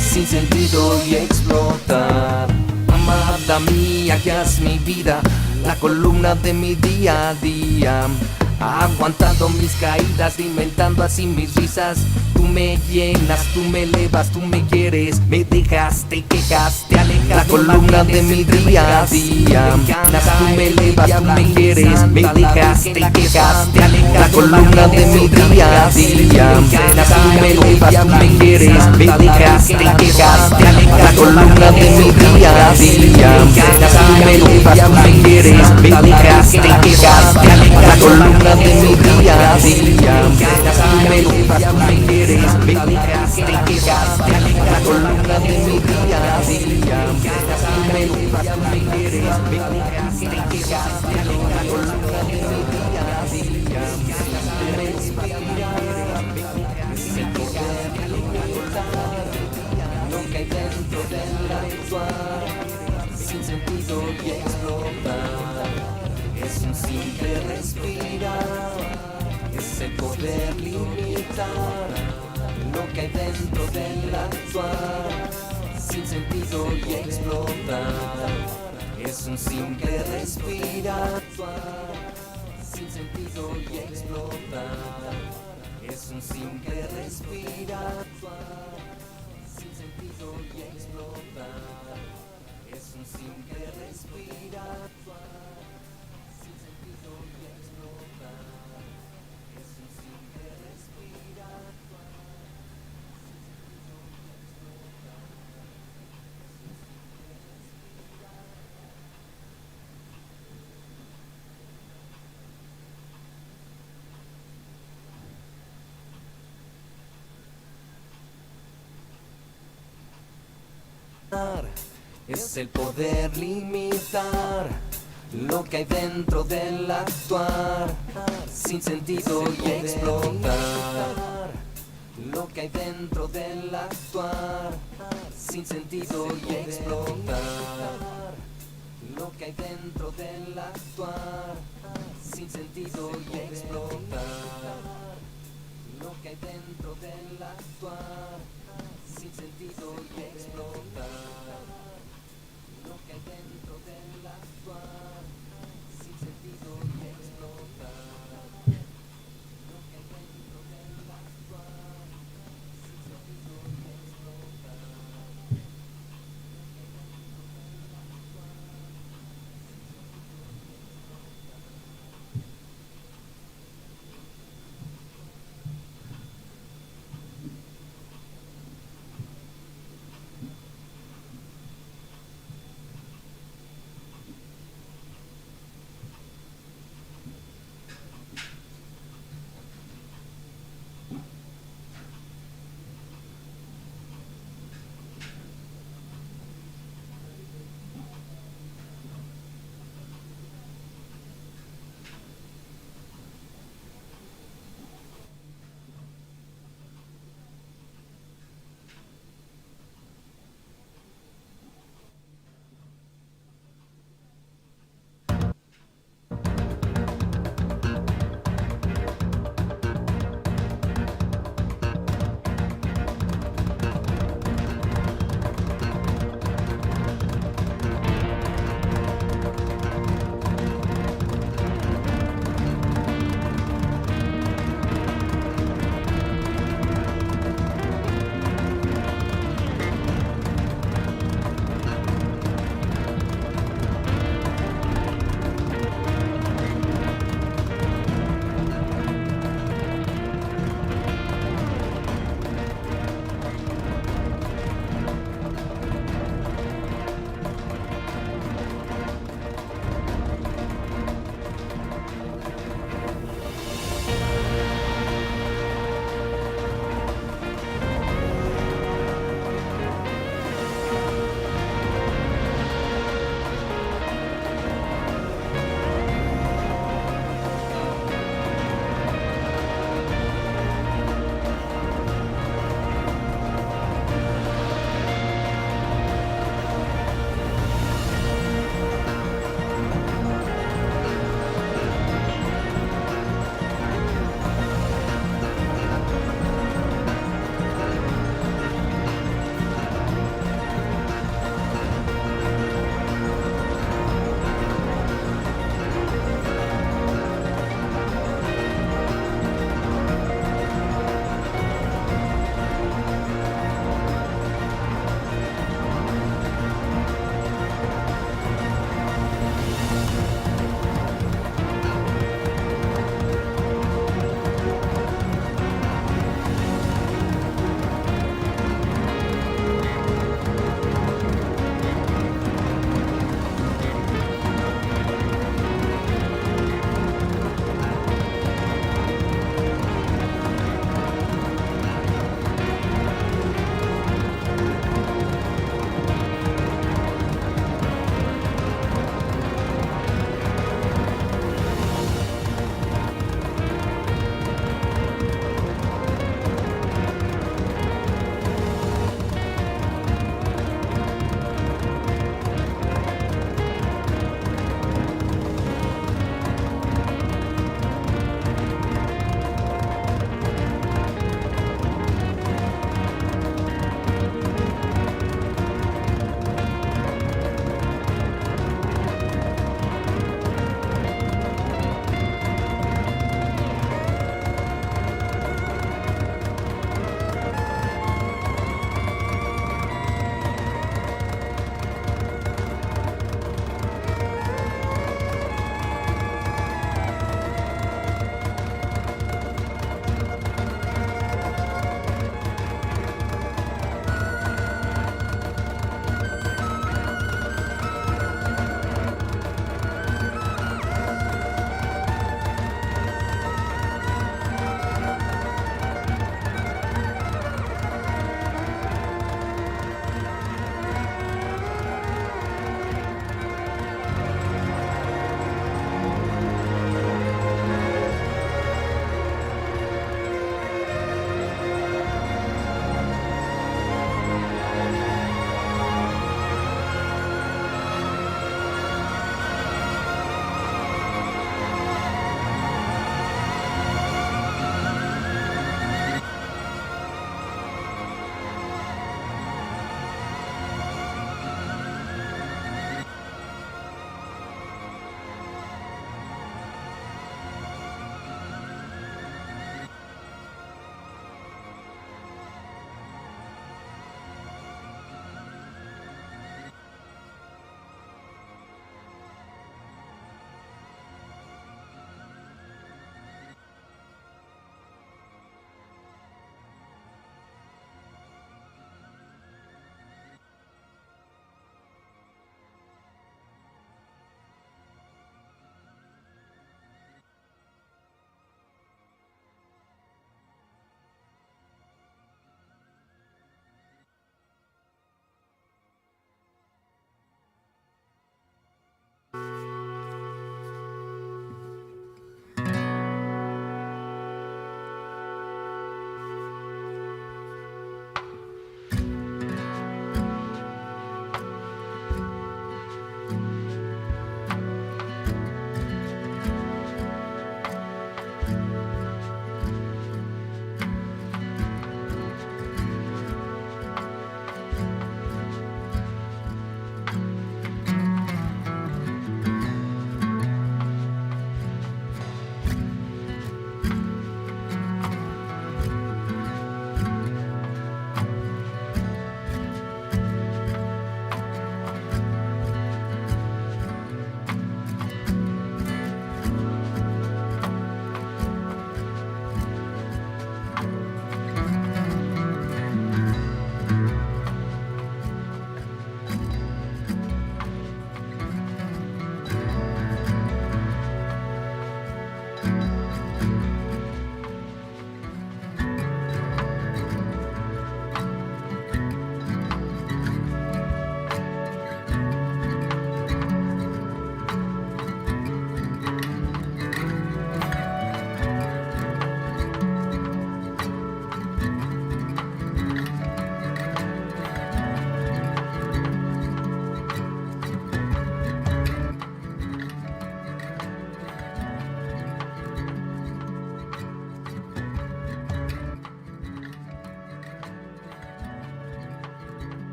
sin sentido y explotar. Amada mía, que has mi vida, la columna de mi día a día, aguantando mis caídas, inventando así mis risas. Tú me llenas, tú me elevas, tú me quieres, me dejas, te quejas, te alejas. La columna de mi día a día, tú me elevas, tú me quieres, me dejas, te quejas, te alejas. La columna de mi día a día, tú me elevas, tú me quieres, me dejas, te quejas, te alejas. La columna de mi día a día, tú me elevas, tú me quieres, me dejas, te quejas, te alejas. La columna de mi día a día, tú me elevas, tú me quieres, me dejas, te quejas, te alejas. La columna de mi día a día, tú me elevas, tú me quieres, me dejas, te quejas, te alejas. La columna de mi día a día, tú me inspiras, me dejas, te quejas, te alejas. Lo que hay dentro del actuar, sin sentido y explotar, es un simple respirar, es el poder limitar. Lo que hay dentro del actuar, sin sentido y explotar, es un simple respirar, sin sentido y explotar, es un simple respirar, sin sentido y explotar, es un simple respirar, sin sentido y explotar, es un simple respirar. Es el poder limitar lo que hay dentro del actuar, sin sentido y explotar. Lo que hay dentro del actuar, sin sentido y explotar. Lo que hay dentro del actuar, sin sentido y explotar. Lo que hay dentro del actuar, sin sentido y explotar. Lo que hay dentro del actuar, sin sentido y explotar. Lo que hay dentro del actuar, sin sentido y explotar.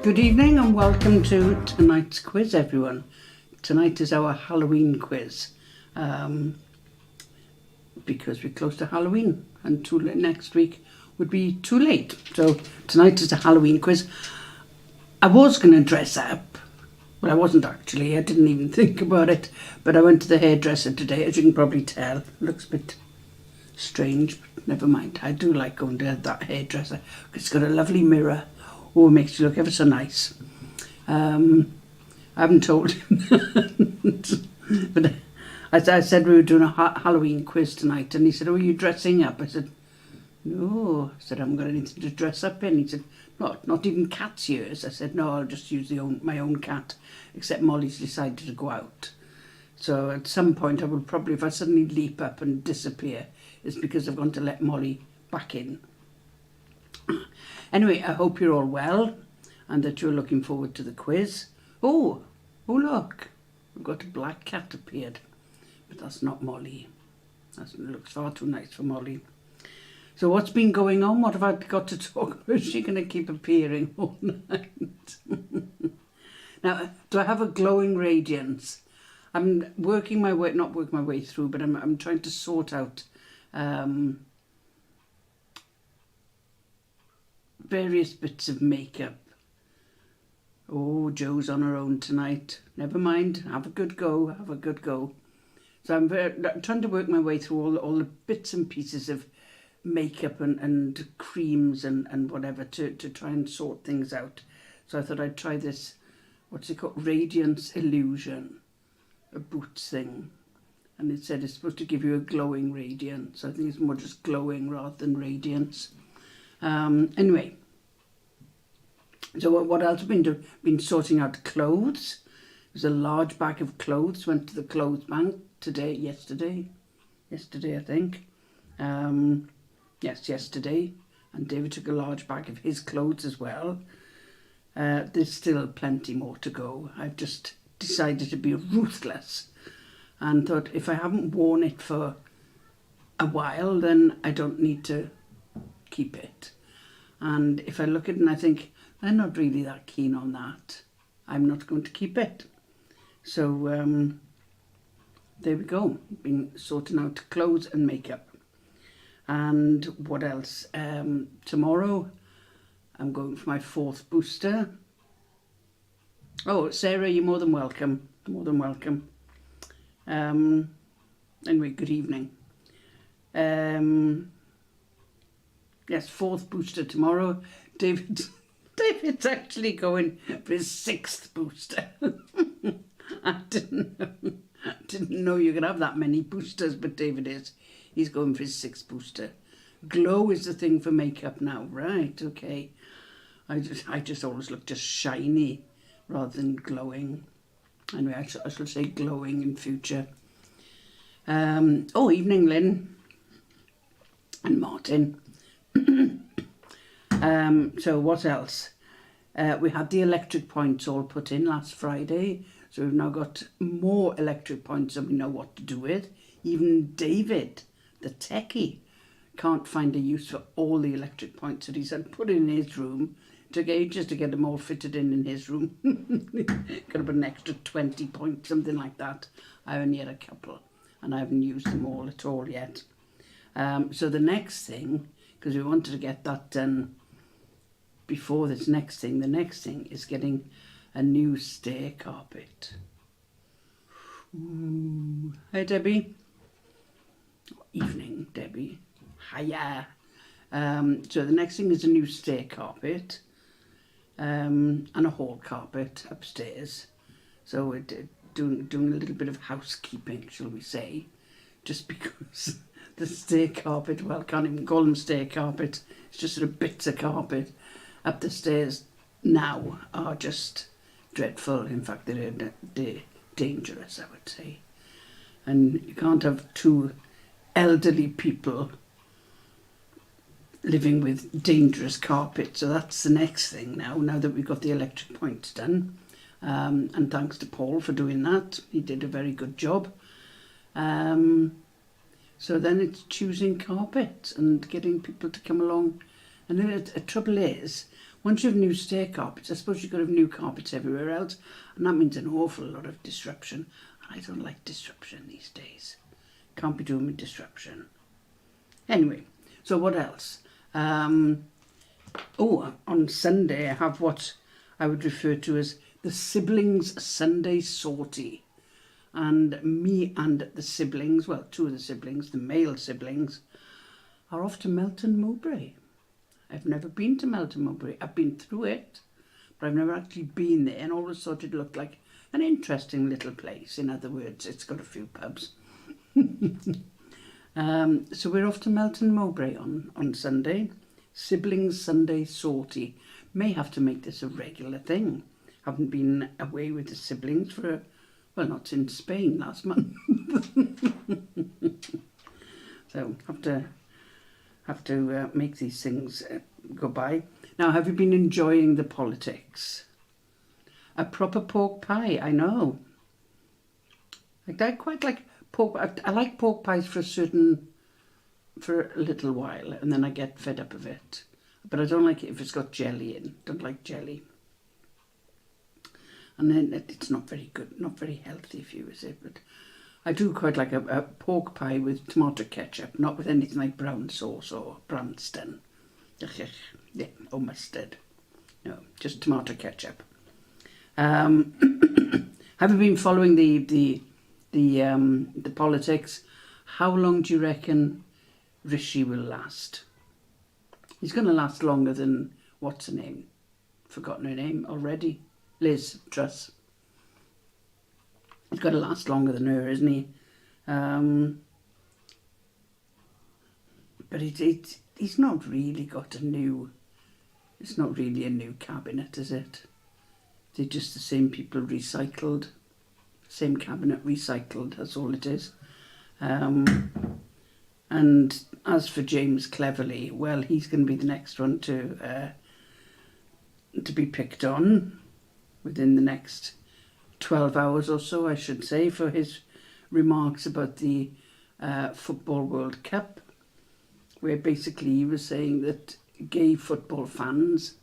Good evening and welcome to tonight's quiz, everyone. Tonight is our Halloween quiz because we're close to Halloween and next week would be too late. So tonight is a Halloween quiz. I was going to dress up. Well, I wasn't actually. I didn't even think about it. But I went to the hairdresser today, as you can probably tell. Looks a bit strange, but never mind. I do like going to that hairdresser. It's got a lovely mirror. Oh, it makes you look ever so nice. I haven't told him. But I said we were doing a Halloween quiz tonight. And he said, oh, are you dressing up? I said, no. I said, I haven't got anything to dress up in. He said, not even cat's ears. I said, no, I'll just use my own cat. Except Molly's decided to go out. So at some point I will probably, if I suddenly leap up and disappear, it's because I've gone to let Molly back in. Anyway, I hope you're all well and that you're looking forward to the quiz. Oh look, we've got a black cat appeared. But that's not Molly. It looks far too nice for Molly. So what's been going on? What have I got to talk about? Is she going to keep appearing all night? Now, do I have a glowing radiance? I'm working my way, not working my way through, but I'm trying to sort out various bits of makeup. Oh, Jo's on her own tonight. Never mind. Have a good go. Have a good go. So I'm trying to work my way through all the bits and pieces of makeup and creams and whatever to try and sort things out. So I thought I'd try this, what's it called? Radiance Illusion. A boots thing. And it said it's supposed to give you a glowing radiance. I think it's more just glowing rather than radiance. Anyway, so what else have I been doing? Been sorting out clothes. There's a large bag of clothes. Went to the clothes bank yesterday I think. Yes, yesterday. And David took a large bag of his clothes as well. There's still plenty more to go. I've just decided to be ruthless and thought if I haven't worn it for a while, then I don't need to keep it. And if I look at it and I think, I'm not really that keen on that, I'm not going to keep it. So there we go. Been sorting out clothes and makeup. And what else? Tomorrow I'm going for my 4th booster. Oh, Sarah, you're more than welcome. More than welcome. Anyway, good evening. Yes, 4th booster tomorrow. David's actually going for his 6th booster. I didn't know you could have that many boosters, but David is. He's going for his 6th booster. Glow is the thing for makeup now, right? Okay. I just always look just shiny rather than glowing. Anyway, I shall say glowing in future. Evening, Lynn and Martin. So what else? We had the electric points all put in last Friday. So we've now got more electric points than we know what to do with. Even David, the techie, can't find a use for all the electric points that he's had put in his room. It took ages to get them all fitted in his room. Got about an extra 20 points, something like that. I only had a couple and I haven't used them all at all yet. So the next thing, because we wanted to get that done before this next thing, the next thing is getting a new stair carpet. Ooh. Hey, Debbie. Evening, Debbie. Hiya. So the next thing is a new stair carpet and a hall carpet upstairs. So we're doing a little bit of housekeeping, shall we say, just because the stair carpet, well, I can't even call them stair carpet, it's just sort of bits of carpet up the stairs now are just dreadful. In fact, they're dangerous, I would say. And you can't have 2 elderly people living with dangerous carpet. So that's the next thing now that we've got the electric points done. And thanks to Paul for doing that. He did a very good job. So then it's choosing carpet and getting people to come along. And the trouble is, once you have new stair carpets, I suppose you've got to have new carpets everywhere else, and that means an awful lot of disruption. And I don't like disruption these days. Can't be doing with disruption. Anyway, so what else? On Sunday I have what I would refer to as the siblings Sunday sortie. And me and the siblings, well, two of the siblings, the male siblings, are off to Melton Mowbray. I've never been to Melton Mowbray. I've been through it, but I've never actually been there, and always thought it looked like an interesting little place. In other words, it's got a few pubs. So we're off to Melton Mowbray on Sunday. Siblings Sunday sortie. May have to make this a regular thing. Haven't been away with the siblings for, well, not since Spain last month. So have to make these things go by. Now, have you been enjoying the politics? A proper pork pie, I know. I quite like pork. I like pork pies for a little while, and then I get fed up of it. But I don't like it if it's got jelly in. Don't like jelly. And then it's not very good, not very healthy for you, is it? But I do quite like a pork pie with tomato ketchup, not with anything like brown sauce or Branston. Yeah, or mustard. No, just tomato ketchup. Have you been following the politics? How long do you reckon Rishi will last? He's going to last longer than, what's her name? Forgotten her name already. Liz Truss. He's got to last longer than her, isn't he? But he's not really got a new... It's not really a new cabinet, is it? They're just the same people recycled. Same cabinet recycled, that's all it is. And as for James Cleverly, well, he's going to be the next one to be picked on within the next 12 hours or so, I should say, for his remarks about the Football World Cup, where basically he was saying that gay football fans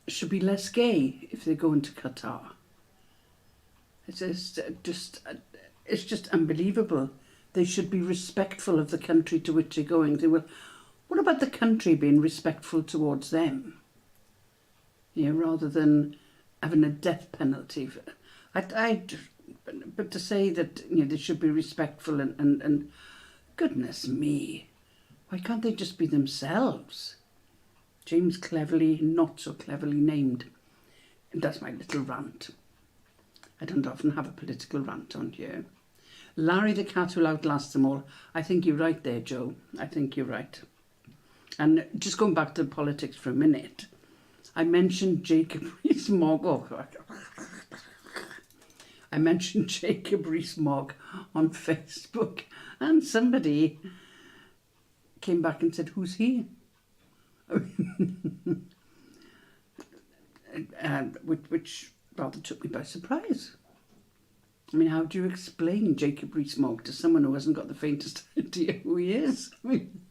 should be less gay if they go into Qatar. It's just unbelievable. They should be respectful of the country to which they're going. They will. What about the country being respectful towards them? You know, rather than having a death penalty. But to say that, you know, they should be respectful and goodness me, why can't they just be themselves? James Cleverly, not so cleverly named. And that's my little rant. I don't often have a political rant on here. Larry the cat will outlast them all. I think you're right there, Joe. I think you're right. And just going back to politics for a minute, I mentioned Jacob Rees-Mogg. I mentioned Jacob Rees-Mogg on Facebook, and somebody came back and said, "Who's he?" Which rather took me by surprise. I mean, how do you explain Jacob Rees-Mogg to someone who hasn't got the faintest idea who he is? I mean,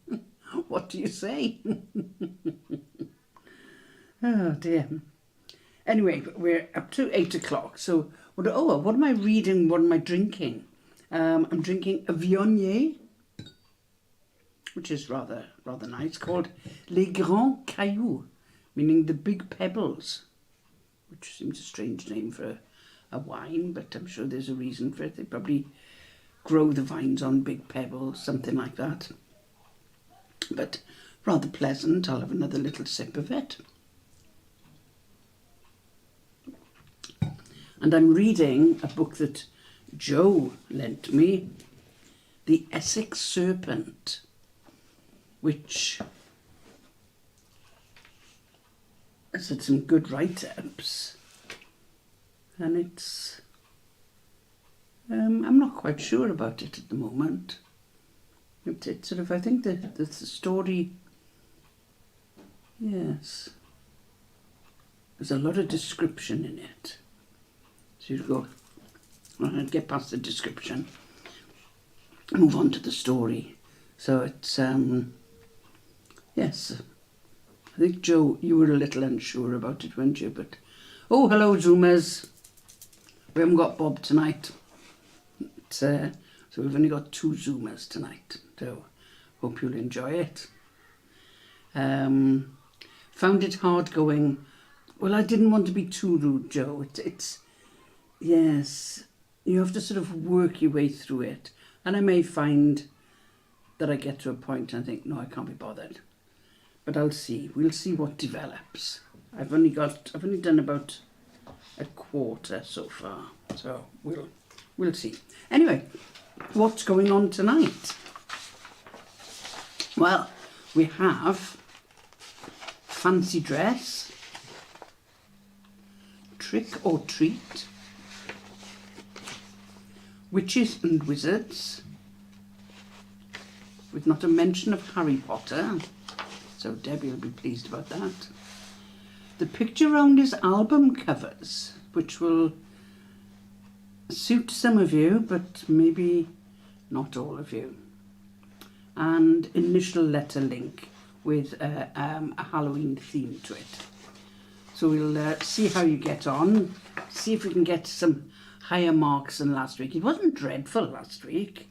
what do you say? Oh dear. Anyway, we're up to 8 o'clock. So, what am I reading? What am I drinking? I'm drinking a Viognier, which is rather nice, called Les Grands Cailloux, meaning the big pebbles, which seems a strange name for a wine, but I'm sure there's a reason for it. They probably grow the vines on big pebbles, something like that. But rather pleasant. I'll have another little sip of it. And I'm reading a book that Joe lent me, The Essex Serpent, which has had some good write-ups. And it's... I'm not quite sure about it at the moment. It's sort of, I think the story... Yes. There's a lot of description in it. So you go, I'll get past the description, move on to the story. So it's, yes, I think, Joe, you were a little unsure about it, weren't you? But, oh, hello, Zoomers. We haven't got Bob tonight. So we've only got 2 Zoomers tonight. So hope you'll enjoy it. Found it hard going. Well, I didn't want to be too rude, Joe. Yes, you have to sort of work your way through it. And I may find that I get to a point and I think, no, I can't be bothered. But I'll see. We'll see what develops. I've only done about a quarter so far. So we'll see. Anyway, what's going on tonight? Well, we have fancy dress, trick or treat, witches and wizards, with not a mention of Harry Potter, so Debbie will be pleased about that. The picture round is album covers, which will suit some of you, but maybe not all of you. And initial letter link with a Halloween theme to it. So we'll see how you get on, see if we can get some higher marks than last week. It wasn't dreadful last week,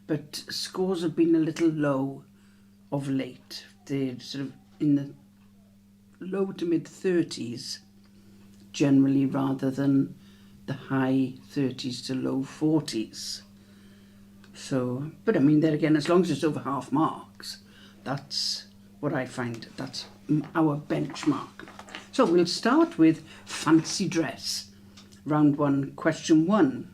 but scores have been a little low of late. They're sort of in the low to mid 30s generally, rather than the high 30s to low 40s. So, but I mean, there again, as long as it's over half marks, that's what I find, that's our benchmark. So we'll start with fancy dress. Round 1, question 1.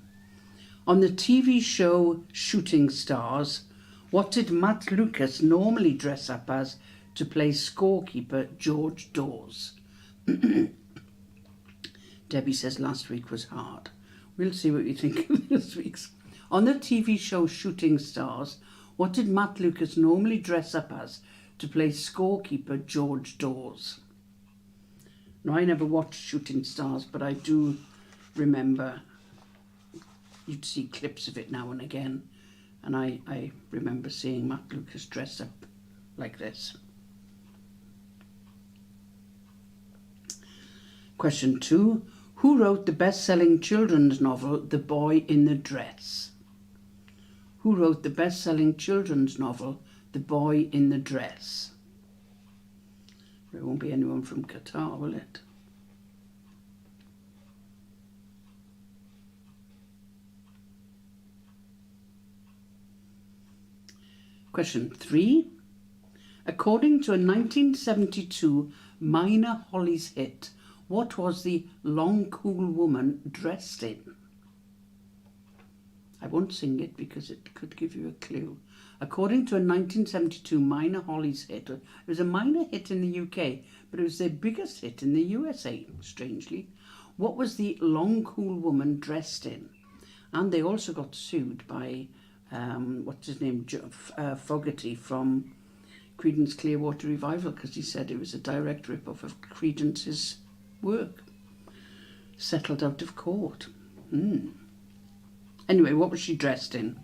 On the TV show Shooting Stars, what did Matt Lucas normally dress up as to play scorekeeper George Dawes? Debbie says last week was hard. We'll see what you think of this week's. On the TV show Shooting Stars, what did Matt Lucas normally dress up as to play scorekeeper George Dawes? Now, I never watched Shooting Stars, but I do remember you'd see clips of it now and again, and I remember seeing Matt Lucas dressed up like this. Question 2. Who wrote the best-selling children's novel The Boy in the Dress? Who wrote the best-selling children's novel The Boy in the Dress? There won't be anyone from Qatar, will it? Question 3. According to a 1972 Minor Hollies hit, what was the long cool woman dressed in? I won't sing it because it could give you a clue. According to a 1972 Minor Hollies hit, it was a minor hit in the UK, but it was their biggest hit in the USA, strangely. What was the long cool woman dressed in? And they also got sued by, what's his name, Fogerty from Creedence Clearwater Revival, because he said it was a direct rip-off of Creedence's work. Settled out of court. Anyway, what was she dressed in?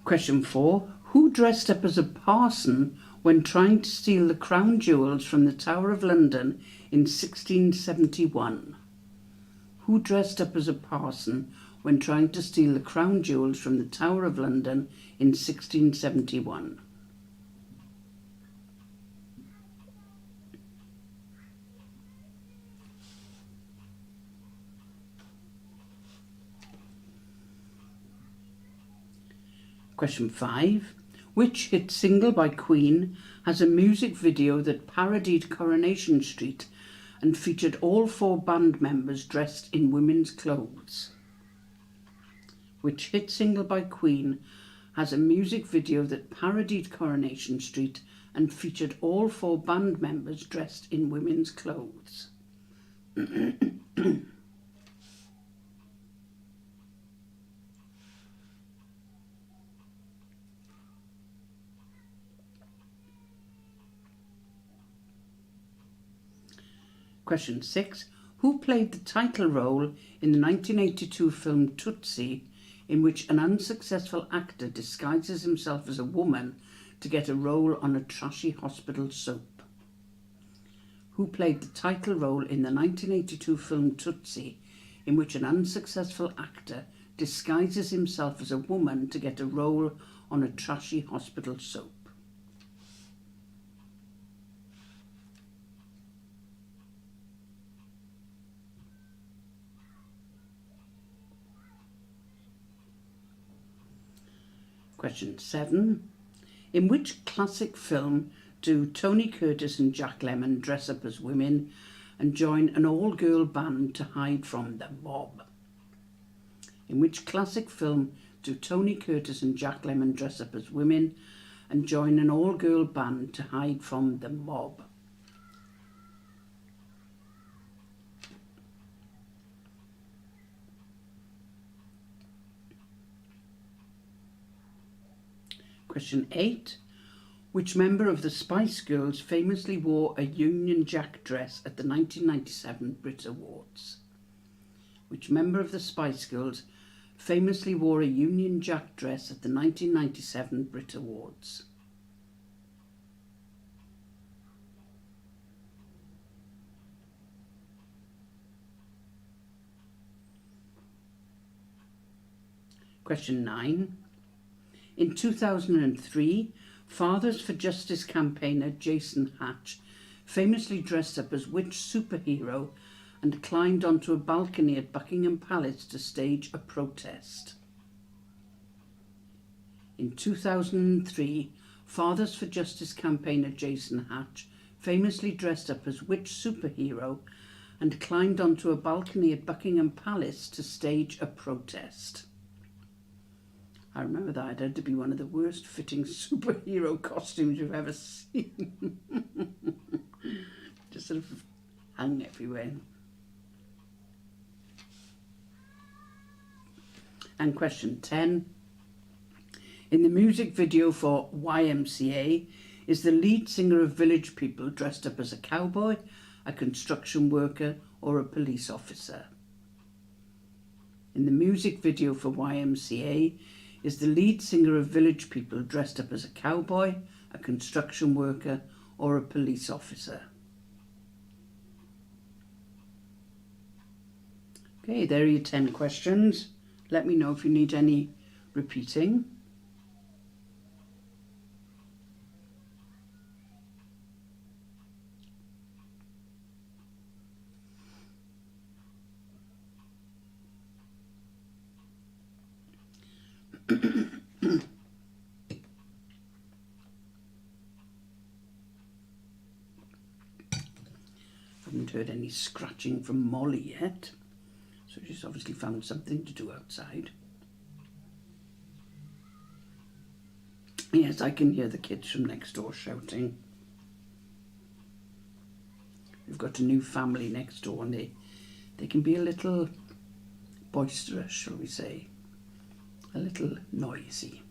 Question 4. Who dressed up as a parson when trying to steal the crown jewels from the Tower of London in 1671? Who dressed up as a parson when trying to steal the crown jewels from the Tower of London in 1671? Question 5. Which hit single by Queen has a music video that parodied Coronation Street and featured all 4 band members dressed in women's clothes? Which hit single by Queen has a music video that parodied Coronation Street and featured all 4 band members dressed in women's clothes? Question 6. Who played the title role in the 1982 film Tootsie in which an unsuccessful actor disguises himself as a woman to get a role on a trashy hospital soap? Who played the title role in the 1982 film Tootsie, in which an unsuccessful actor disguises himself as a woman to get a role on a trashy hospital soap? Question 7. In which classic film do Tony Curtis and Jack Lemmon dress up as women and join an all-girl band to hide from the mob? In which classic film do Tony Curtis and Jack Lemmon dress up as women and join an all-girl band to hide from the mob? Question 8. Which member of the Spice Girls famously wore a Union Jack dress at the 1997 Brit Awards? Which member of the Spice Girls famously wore a Union Jack dress at the 1997 Brit Awards? Question 9. In 2003, Fathers for Justice campaigner Jason Hatch famously dressed up as which superhero and climbed onto a balcony at Buckingham Palace to stage a protest? In 2003, Fathers for Justice campaigner Jason Hatch famously dressed up as which superhero and climbed onto a balcony at Buckingham Palace to stage a protest? I remember that. It had to be one of the worst fitting superhero costumes you've ever seen. Just sort of hung everywhere. And question 10. In the music video for YMCA, is the lead singer of Village People dressed up as a cowboy, a construction worker, or a police officer? In the music video for YMCA, is the lead singer of Village People dressed up as a cowboy, a construction worker, or a police officer? Okay, there are your 10 questions. Let me know if you need any repeating. Haven't heard any scratching from Molly yet, so she's obviously found something to do outside. Yes, I can hear the kids from next door shouting. We've got a new family next door and they can be a little boisterous, shall we say. A little noisy.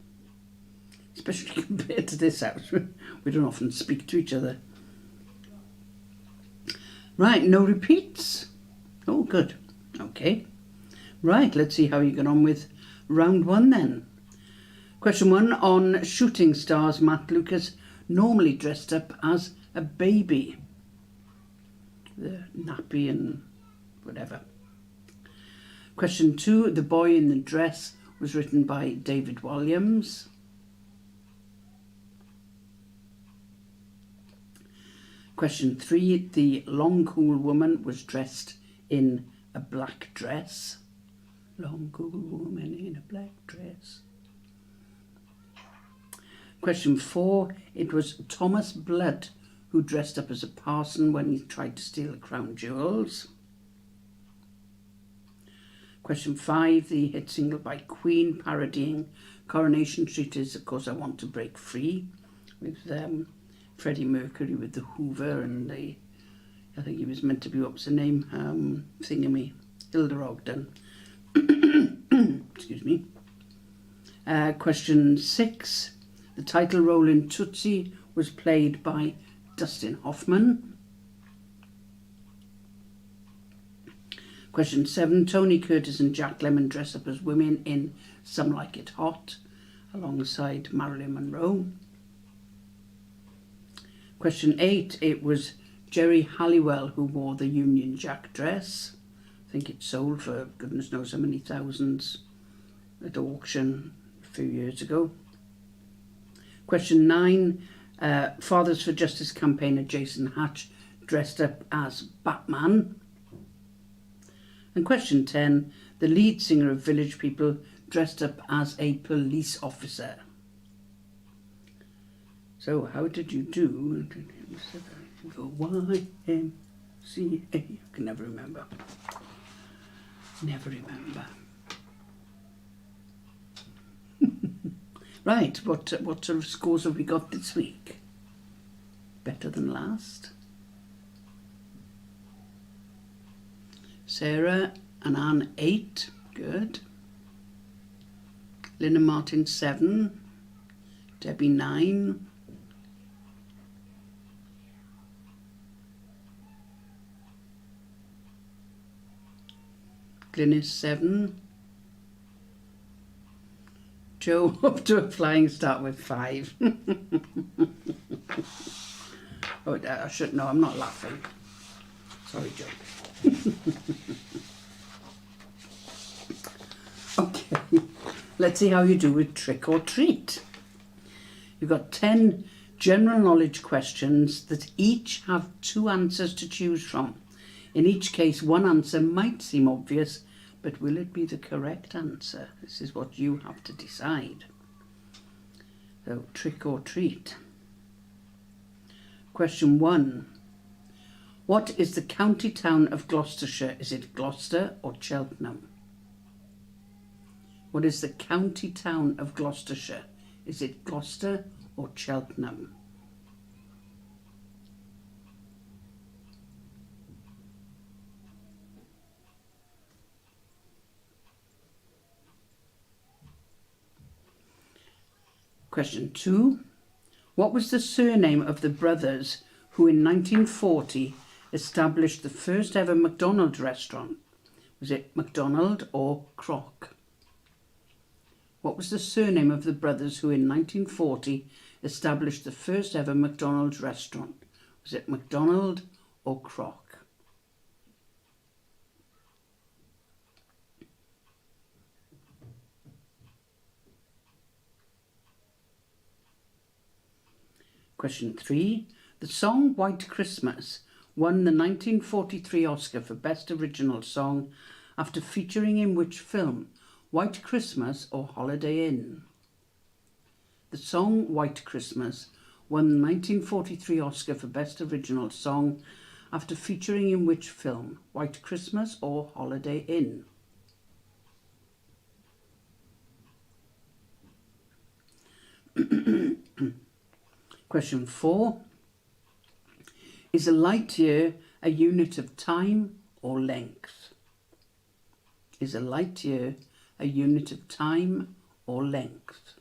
Especially compared to this house. We don't often speak to each other. Right, no repeats. Oh, good. Okay. Right, let's see how you get on with round 1 then. Question 1. On Shooting Stars, Matt Lucas normally dressed up as a baby. The nappy and whatever. Question 2. The Boy in the Dress was written by David Walliams. Question 3. The Long Cool Woman was dressed in a black dress. Long cool woman in a black dress. Question 4. It was Thomas Blood who dressed up as a parson when he tried to steal the crown jewels. Question 5. The hit single by Queen parodying Coronation Street is, of course, I Want to Break Free, with Freddie Mercury with the Hoover and I think he was meant to be, what was the name? Thingamy, Hilda Ogden. Excuse me. Question 6. The title role in Tootsie was played by Dustin Hoffman. Question 7. Tony Curtis and Jack Lemmon dress up as women in Some Like It Hot, alongside Marilyn Monroe. Question 8, it was Jerry Halliwell who wore the Union Jack dress. I think it sold for goodness knows how many thousands at auction a few years ago. Question 9, Fathers for Justice campaigner Jason Hatch dressed up as Batman. And question 10, the lead singer of Village People dressed up as a police officer. So how did you do? YMCA. I can never remember. Never remember. Right, what sort of scores have we got this week? Better than last? Sarah and Anne 8, good. Lynn and Martin 7, Debbie 9. Glynis 7. Joe up to a flying start with 5. Oh, I should know, I'm not laughing. Sorry, Joe. Okay, let's see how you do with Trick or Treat. You've got 10 general knowledge questions that each have 2 answers to choose from. In each case, one answer might seem obvious, but will it be the correct answer? This is what you have to decide. So, Trick or Treat. Question 1. What is the county town of Gloucestershire? Is it Gloucester or Cheltenham? What is the county town of Gloucestershire? Is it Gloucester or Cheltenham? Question 2. What was the surname of the brothers who in 1940 established the first ever McDonald's restaurant? Was it McDonald or Croc? What was the surname of the brothers who in 1940 established the first ever McDonald's restaurant? Was it McDonald or Croc? Question 3. The song White Christmas won the 1943 Oscar for Best Original Song after featuring in which film? White Christmas or Holiday Inn? The song White Christmas won the 1943 Oscar for Best Original Song after featuring in which film? White Christmas or Holiday Inn? Question 4. Is a light year a unit of time or length? Is a light year a unit of time or length?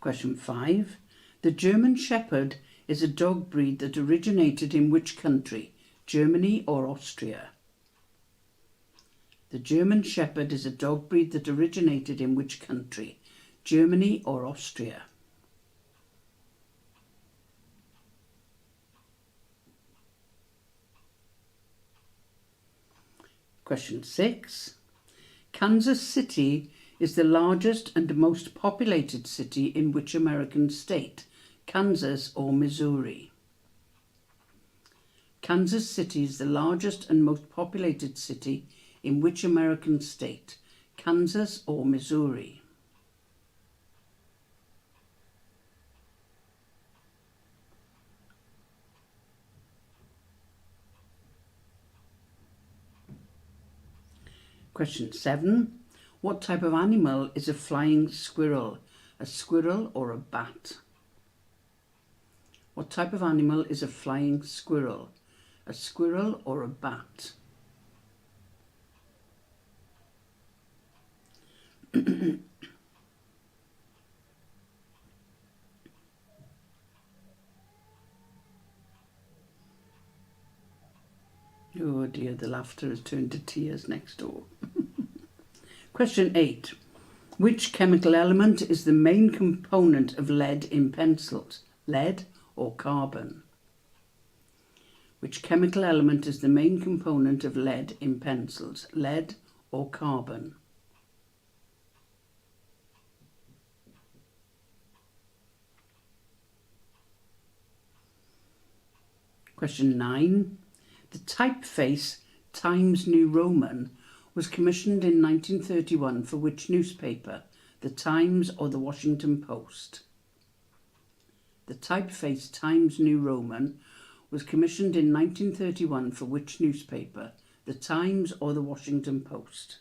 Question 5. The German Shepherd is a dog breed that originated in which country? Germany or Austria? The German Shepherd is a dog breed that originated in which country? Germany or Austria? Question 6. Kansas City is the largest and most populated city in which American state? Kansas or Missouri? Kansas City is the largest and most populated city in which American state? Kansas or Missouri? Question 7. What type of animal is a flying squirrel? A squirrel or a bat? What type of animal is a flying squirrel? A squirrel or a bat? dear, the laughter has turned to tears next door. Question 8. Which chemical element is the main component of lead in pencils? Lead or carbon? Which chemical element is the main component of lead in pencils? Lead or carbon? Question 9. The typeface Times New Roman was commissioned in 1931 for which newspaper? The Times or the Washington Post? The typeface Times New Roman was commissioned in 1931 for which newspaper? The Times or the Washington Post?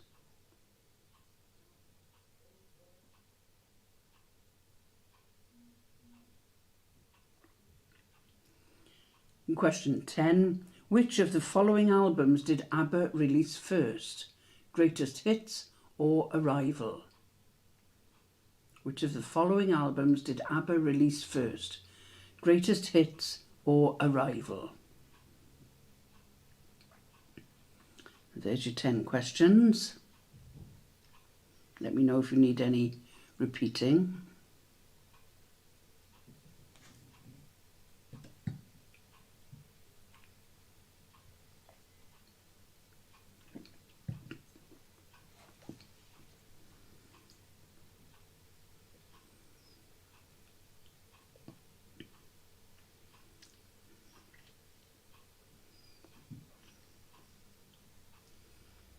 Question 10. Which of the following albums did ABBA release first? Greatest Hits or Arrival? Which of the following albums did ABBA release first? Greatest Hits or Arrival? There's your 10 questions. Let me know if you need any repeating.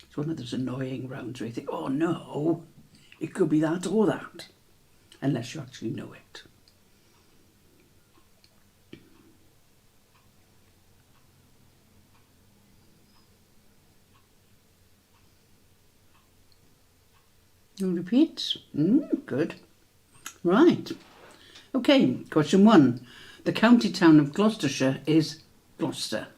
It's one of those annoying rounds where you think, oh no, it could be that or that, unless you actually know it. No repeats? Good. Right. Okay, question 1. The county town of Gloucestershire is Gloucester.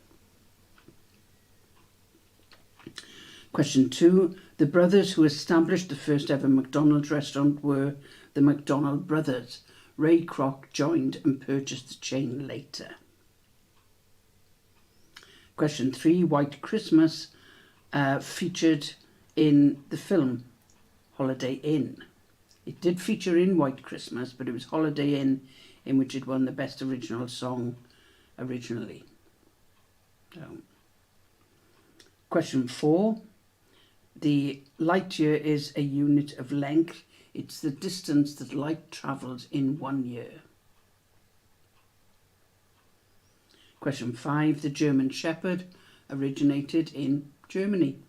Question 2. The brothers who established the first ever McDonald's restaurant were the McDonald brothers. Ray Kroc joined and purchased the chain later. Question 3. White Christmas featured in the film Holiday Inn. It did feature in White Christmas, but it was Holiday Inn in which it won the best original song originally. So, question 4. The light year is a unit of length. It's the distance that light travels in 1 year. Question 5. The German Shepherd originated in Germany.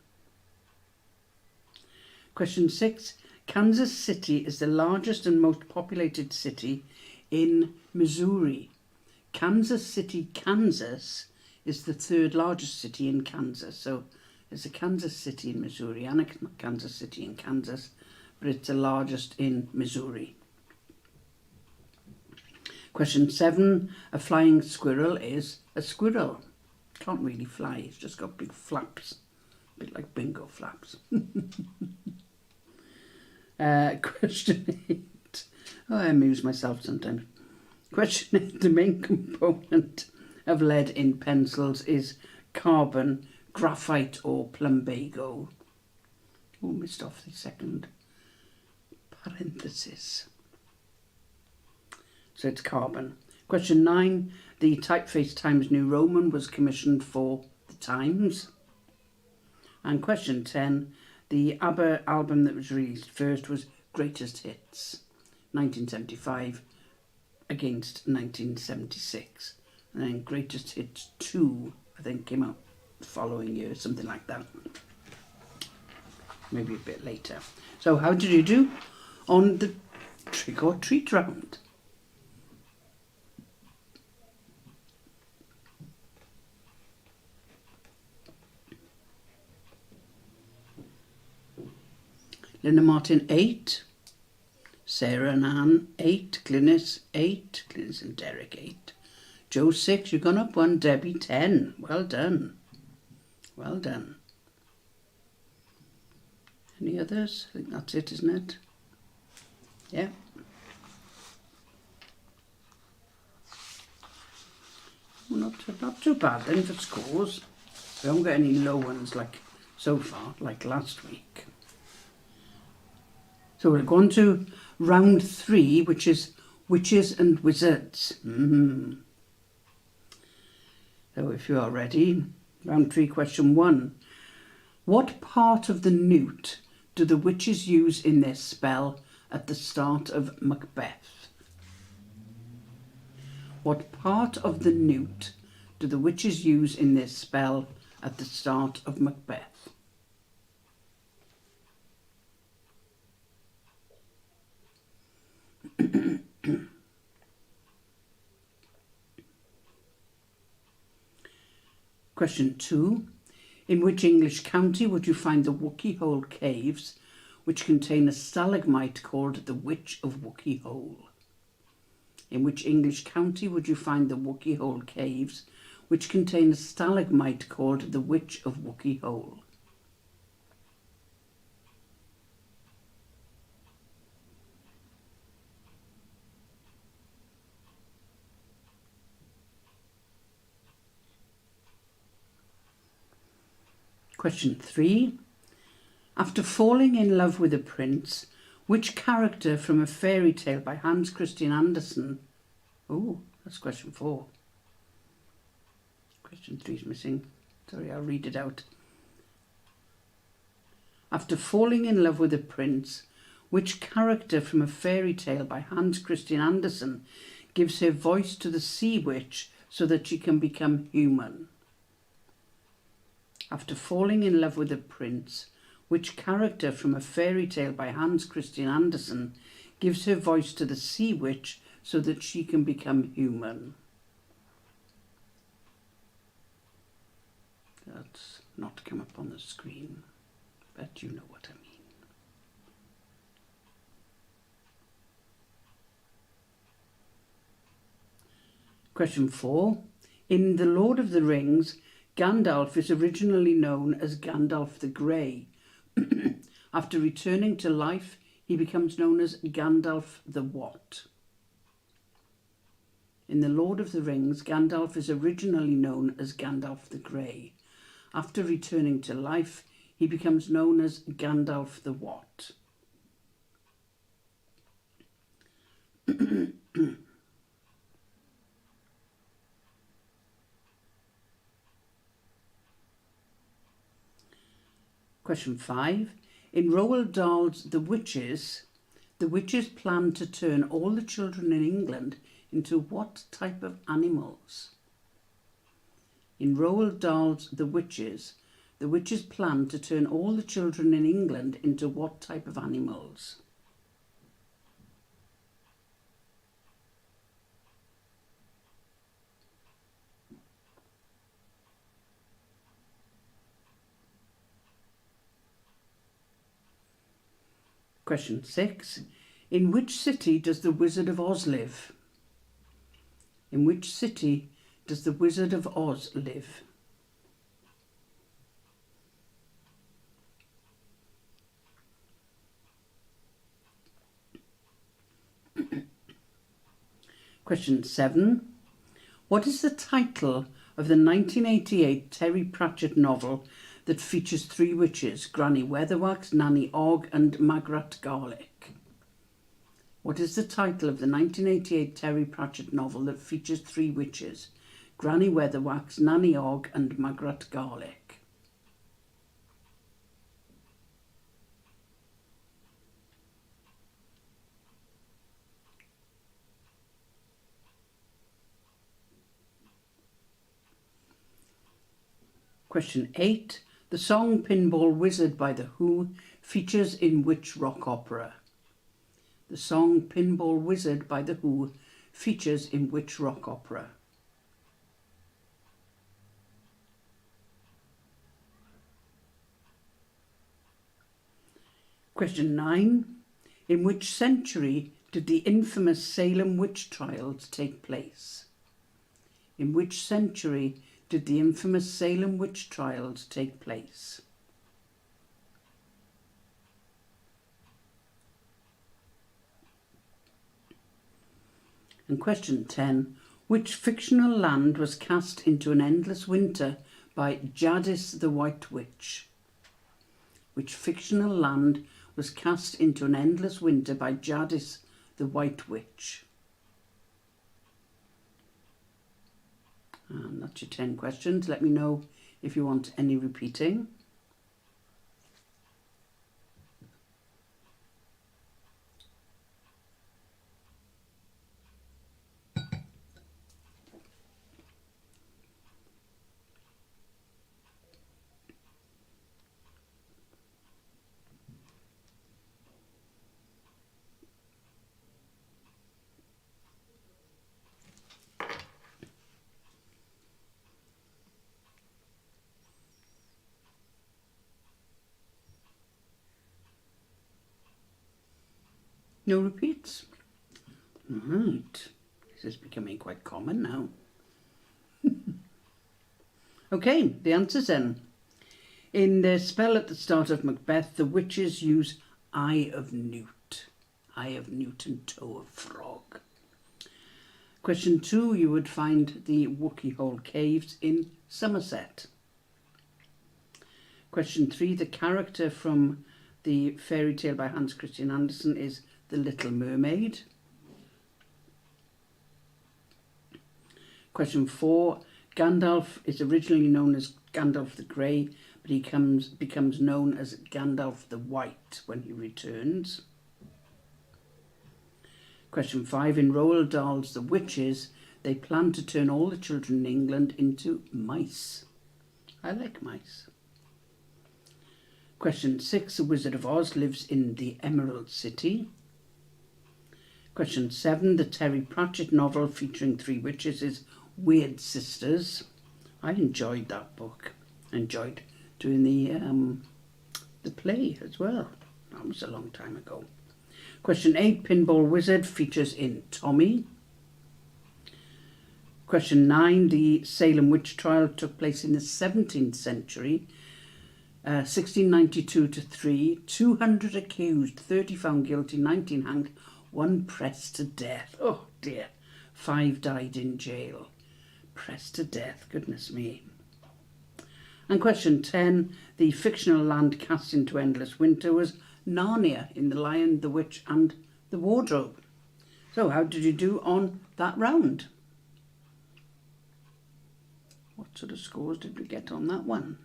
Question 6. Kansas City is the largest and most populated city in Missouri. Kansas City, Kansas is the third largest city in Kansas. So there's a Kansas City in Missouri and a Kansas City in Kansas, but it's the largest in Missouri. Question 7. A flying squirrel is a squirrel. Can't really fly, it's just got big flaps. A bit like bingo flaps. Question 8. Oh, I amuse myself sometimes. Question 8. The main component of lead in pencils is carbon, graphite or plumbago. Oh, missed off the second parenthesis. So it's carbon. Question 9. The typeface Times New Roman was commissioned for the Times. And question 10. The ABBA album that was released first was Greatest Hits, 1975 against 1976. And then Greatest Hits 2, I think, came out the following year, something like that. Maybe a bit later. So how did you do on the trick or treat round? Linda Martin 8, Sarah and Anne 8, Glynis 8, Glynis and Derek 8, Joe 6, you've gone up 1, Debbie 10, well done, well done. Any others? I think that's it, isn't it? Yeah. Well, not too bad then for scores. We haven't got any low ones like so far, like last week. So we'll go on to round 3, which is witches and wizards. So if you are ready, round 3, question 1. What part of the newt do the witches use in their spell at the start of Macbeth? What part of the newt do the witches use in their spell at the start of Macbeth? Question 2. In which English county would you find the Wookey Hole Caves, which contain a stalagmite called the Witch of Wookey Hole? In which English county would you find the Wookey Hole Caves, which contain a stalagmite called the Witch of Wookey Hole? Question 3. After falling in love with a prince, which character from a fairy tale by Hans Christian Andersen... Oh, that's question 4. Question 3 is missing. Sorry, I'll read it out. After falling in love with a prince, which character from a fairy tale by Hans Christian Andersen gives her voice to the sea witch so that she can become human? After falling in love with a prince, which character from a fairy tale by Hans Christian Andersen gives her voice to the sea witch so that she can become human? That's not come up on the screen, but you know what I mean. Question 4. In The Lord of the Rings, Gandalf is originally known as Gandalf the Grey. After returning to life, he becomes known as Gandalf the what? In The Lord of the Rings, Gandalf is originally known as Gandalf the Grey. After returning to life, he becomes known as Gandalf the what? Question 5. In Roald Dahl's The witches plan to turn all the children in England into what type of animals? In Roald Dahl's The witches plan to turn all the children in England into what type of animals? Question 6. In which city does the Wizard of Oz live? In which city does the Wizard of Oz live? Question 7. What is the title of the 1988 Terry Pratchett novel that features 3 witches, Granny Weatherwax, Nanny Ogg and Magrat Garlick? What is the title of the 1988 Terry Pratchett novel that features 3 witches, Granny Weatherwax, Nanny Ogg and Magrat Garlick? Question 8. The song Pinball Wizard by The Who features in which rock opera? The song Pinball Wizard by The Who features in which rock opera? Question 9. In which century did the infamous Salem witch trials take place? In which century did the infamous Salem witch trials take place? And question 10. Which fictional land was cast into an endless winter by Jadis the White Witch? Which fictional land was cast into an endless winter by Jadis the White Witch? And that's your 10 questions. Let me know if you want any repeating. No repeats? Right. This is becoming quite common now. Okay, the answers then. In their spell at the start of Macbeth, the witches use Eye of Newt. Eye of Newt and Toe of Frog. Question 2, you would find the Wookey Hole Caves in Somerset. Question 3, the character from the fairy tale by Hans Christian Andersen is the Little Mermaid. Question 4, Gandalf is originally known as Gandalf the Grey, but he becomes known as Gandalf the White when he returns. Question 5, in Roald Dahl's The Witches, they plan to turn all the children in England into mice. I like mice. Question 6, the Wizard of Oz lives in the Emerald City. Question 7, the Terry Pratchett novel featuring 3 witches is Weird Sisters. I enjoyed that book. I enjoyed doing the play as well. That was a long time ago. Question 8, Pinball Wizard features in Tommy. Question 9, the Salem witch trial took place in the 17th century. 1692 to 3, 200 accused, 30 found guilty, 19 hanged, 1 pressed to death. Oh dear. 5 died in jail. Pressed to death, goodness me. And question 10, the fictional land cast into endless winter was Narnia in The Lion, the Witch and the Wardrobe. So how did you do on that round? What sort of scores did we get on that one?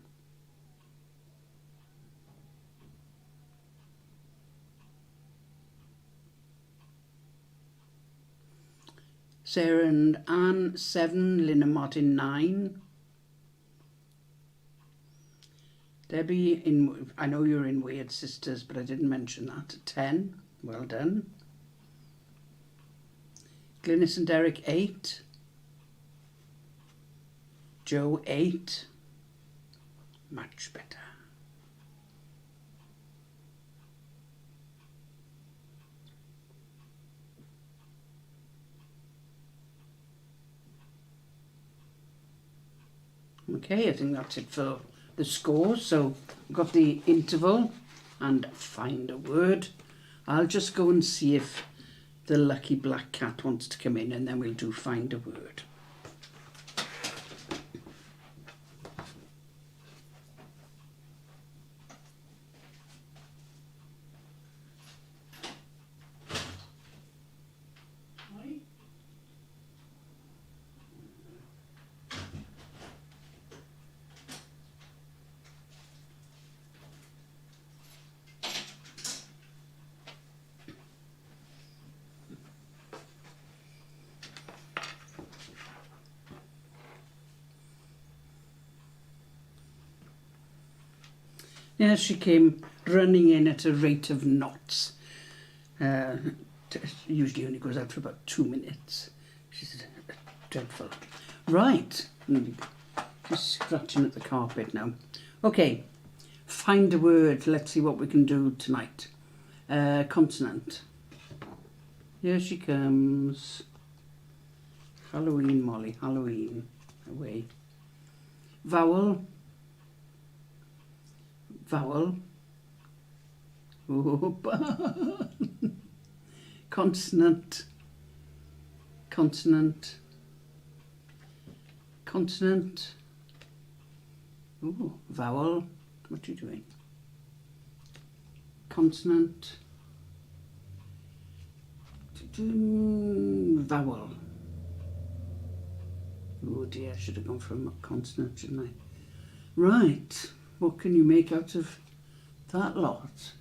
Sarah and Anne 7, Lynn and Martin 9. Debbie, I know you're in Weird Sisters, but I didn't mention that. 10, well done. Glynis and Derek 8. Joe 8. Much better. Okay, I think that's it for the scores. So we've got the interval and find a word. I'll just go and see if the lucky black cat wants to come in, and then we'll do find a word. Yes, she came running in at a rate of knots. Usually only goes out for about 2 minutes. She's dreadful. Right. Just scratching at the carpet now. Okay. Find a word. Let's see what we can do tonight. Consonant. Here she comes. Halloween, Molly. Halloween. Away. Vowel. Vowel. Consonant. Consonant. Consonant. Ooh, vowel. What are you doing? Consonant. Vowel. Oh dear, I should have gone for a consonant, shouldn't I? Right, what can you make out of that lot?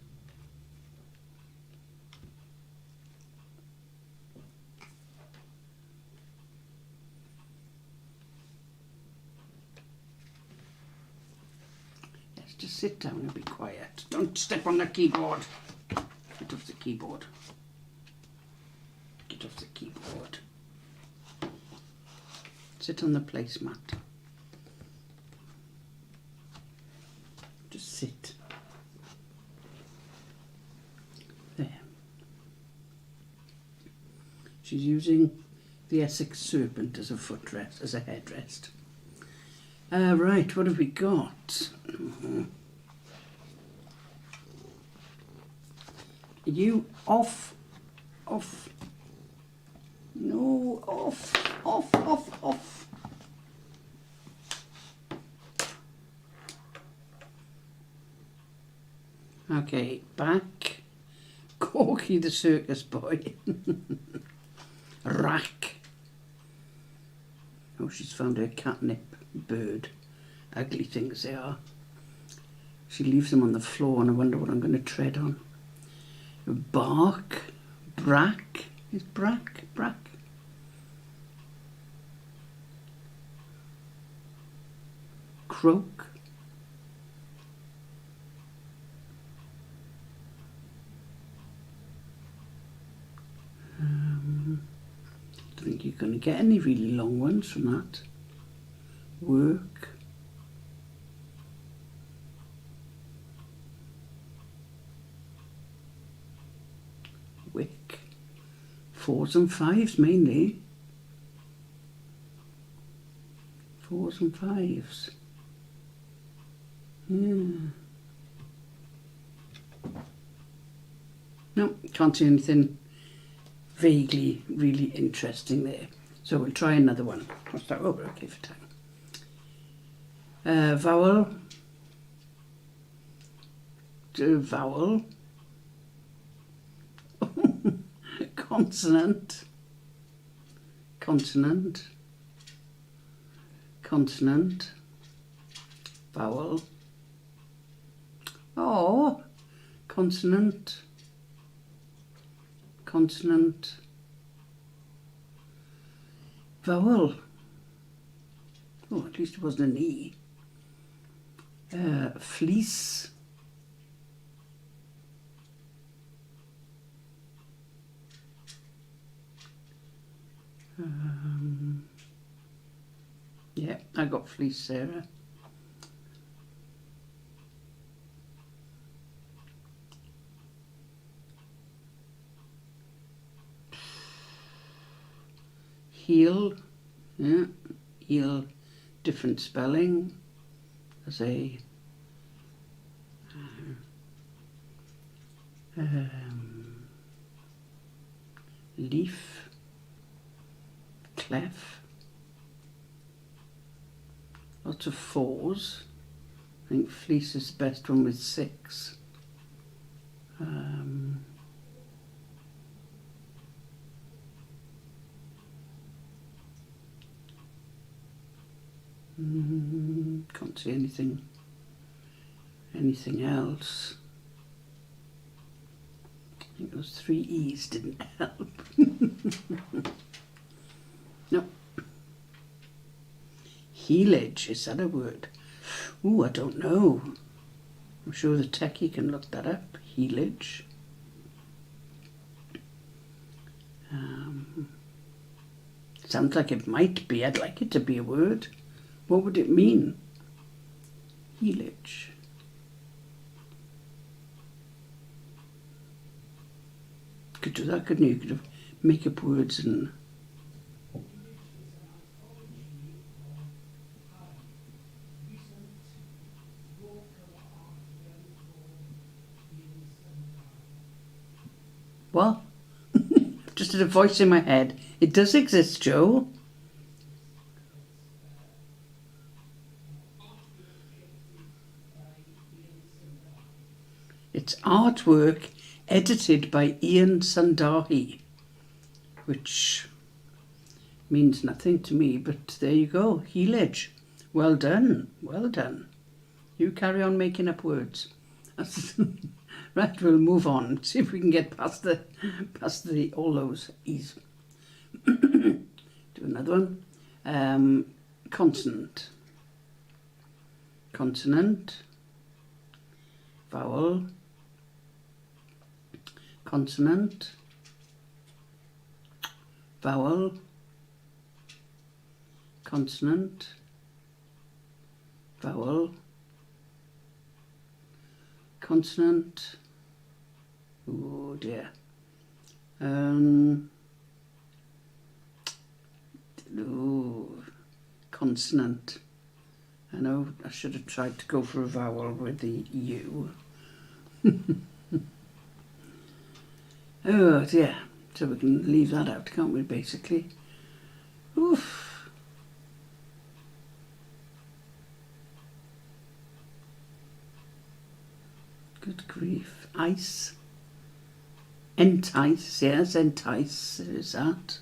Yes, just sit down and be quiet. Don't step on the keyboard. Get off the keyboard. Get off the keyboard. Sit on the placemat. Just sit. There. She's using the Essex Serpent as a footrest, as a headrest. Right, what have we got? Are you off? Off. No, off, off, off, off. Okay, back. Corky the circus boy. Rack. Oh, she's found her catnip bird. Ugly things they are. She leaves them on the floor and I wonder what I'm going to tread on. Bark. Brack. Is brack? Brack. Croak. Don't think you're going to get any really long ones from that. Work. Wick. 4s and 5s mainly. 4s and 5s. Yeah. No, can't see anything vaguely really interesting there. So we'll try another one. What's that? Oh, we're okay for time. Vowel. Vowel. Consonant. Consonant. Consonant. Vowel. Oh, consonant. Consonant. Vowel. Oh, at least it wasn't an E. Fleece. Yeah, I got fleece, Sarah. Heel, yeah, heel, different spelling as a leaf, clef, lots of 4s. I think fleece is the best one with 6. Can't see anything else. I think those 3 E's didn't help. No. Heelage, is that a word? Ooh, I don't know. I'm sure the techie can look that up. Heelage. Sounds like it might be. I'd like it to be a word. What would it mean? Heelage. Could do that, couldn't you? You could have make up words and... What? Just had a voice in my head. It does exist, Joe. artwork edited by Ian Sandahi, which means nothing to me, but there you go, Heelage. Well done, well done. You carry on making up words. Right, we'll move on. See if we can get past the all those E's. Do another one. Consonant. Consonant. Vowel. Consonant. Vowel. Consonant. Vowel. Consonant. Oh dear. Consonant. I know I should have tried to go for a vowel with the U. Oh dear. So we can leave that out, can't we, basically? Oof. Good grief. Ice. Entice, yes, entice is that.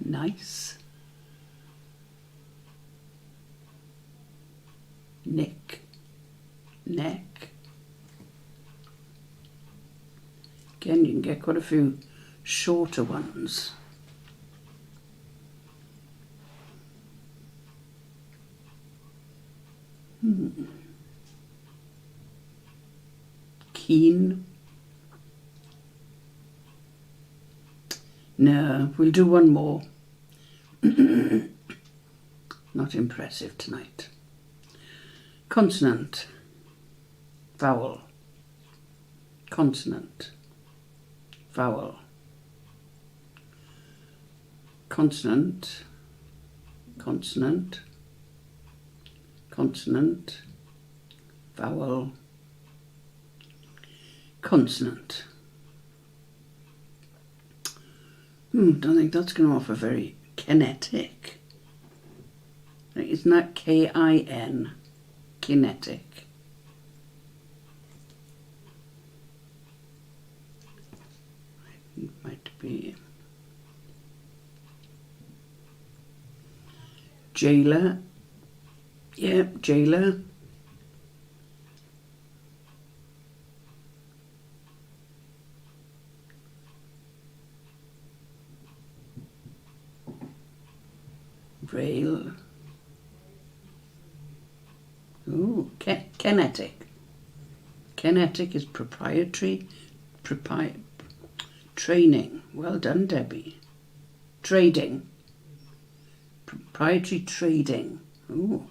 Nice. Nick. Neck. Again, you can get quite a few shorter ones. Keen. No, we'll do one more. Not impressive tonight. Consonant. Vowel. Consonant. Vowel. Consonant. Consonant. Consonant. Vowel. Consonant. Don't think that's going to offer very kinetic. Isn't that K-I-N? Kinetic. It might be jailer. Yep, jailer. Rail. Ooh, kinetic. Kinetic is proprietary. Training. Well done, Debbie. Trading. Proprietary trading. Ooh.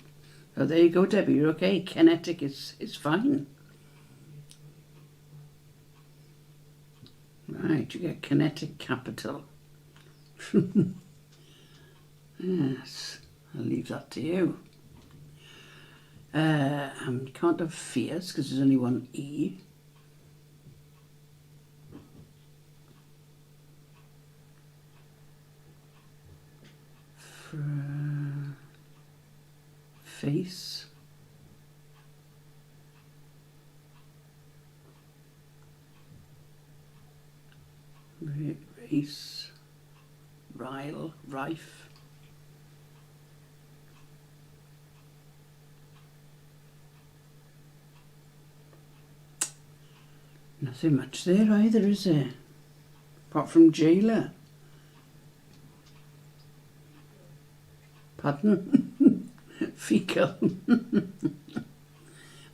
Oh, there you go, Debbie. You're okay. Kinetic is fine. Right, you get kinetic capital. Yes, I'll leave that to you. You can't have fierce because there's only one E. Face. Race. Rile. Rife. Nothing much there either, is there? Apart from jailer. Pardon? Fecal.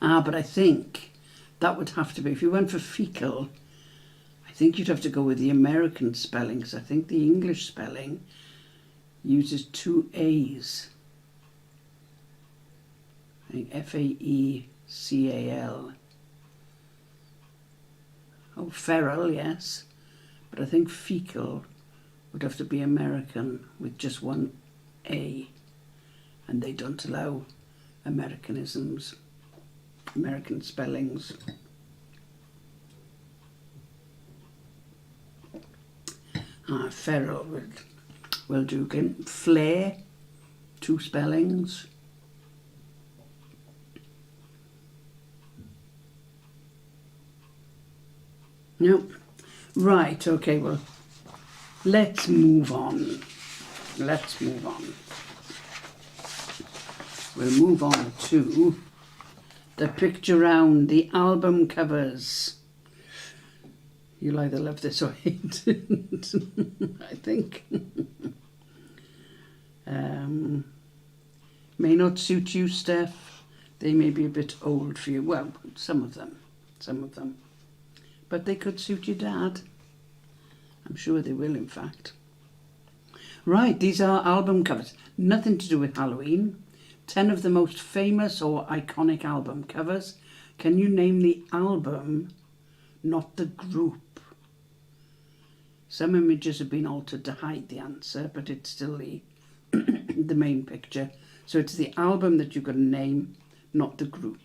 But I think that would have to be, if you went for fecal, I think you'd have to go with the American spelling, because I think the English spelling uses two A's. I think F-A-E-C-A-L. Oh, feral, yes. But I think fecal would have to be American with just one A. And they don't allow Americanisms, American spellings. Feral will do again. Flare. 2 spellings. No. Right, okay, well, let's move on. Let's move on. We'll move on to the picture round, the album covers. You'll either love this or hate it, I think. May not suit you, Steph. They may be a bit old for you. Well, some of them. But they could suit your dad. I'm sure they will, in fact. Right, these are album covers. Nothing to do with Halloween. 10 of the most famous or iconic album covers. Can you name the album, not the group? Some images have been altered to hide the answer, but it's still the the main picture. So it's the album that you've got to name, not the group.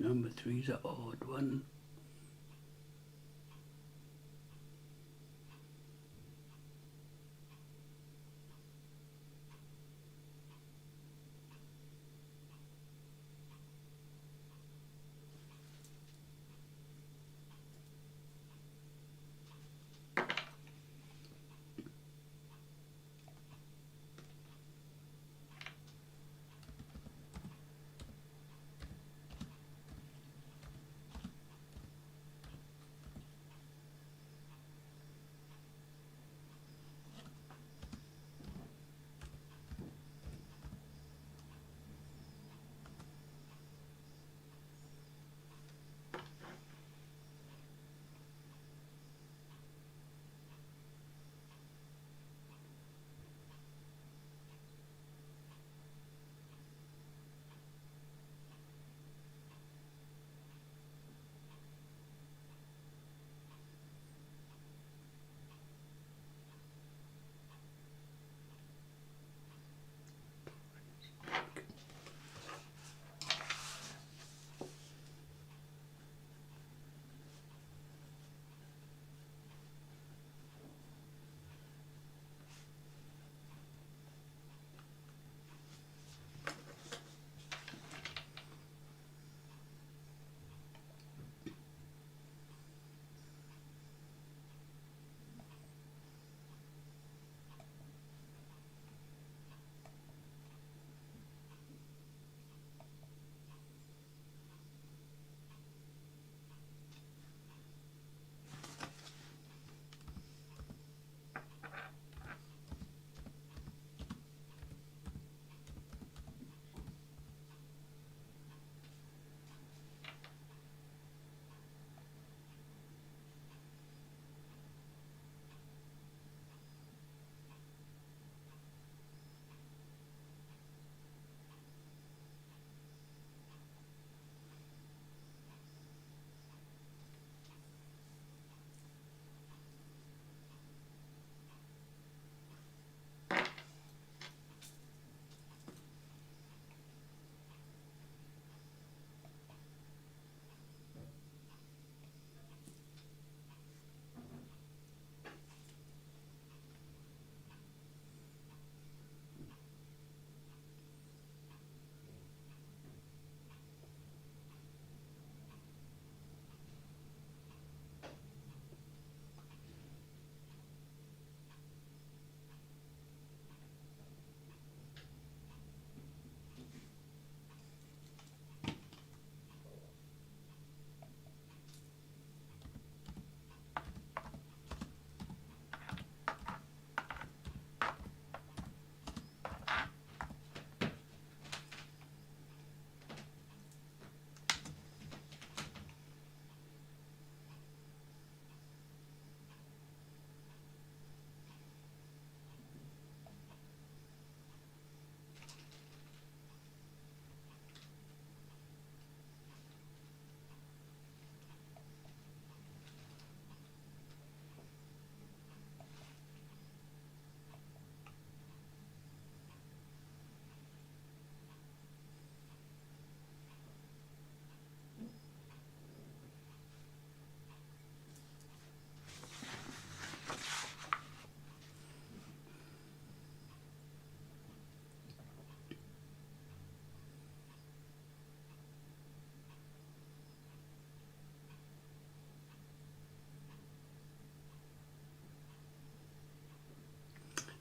Number 3's an odd one.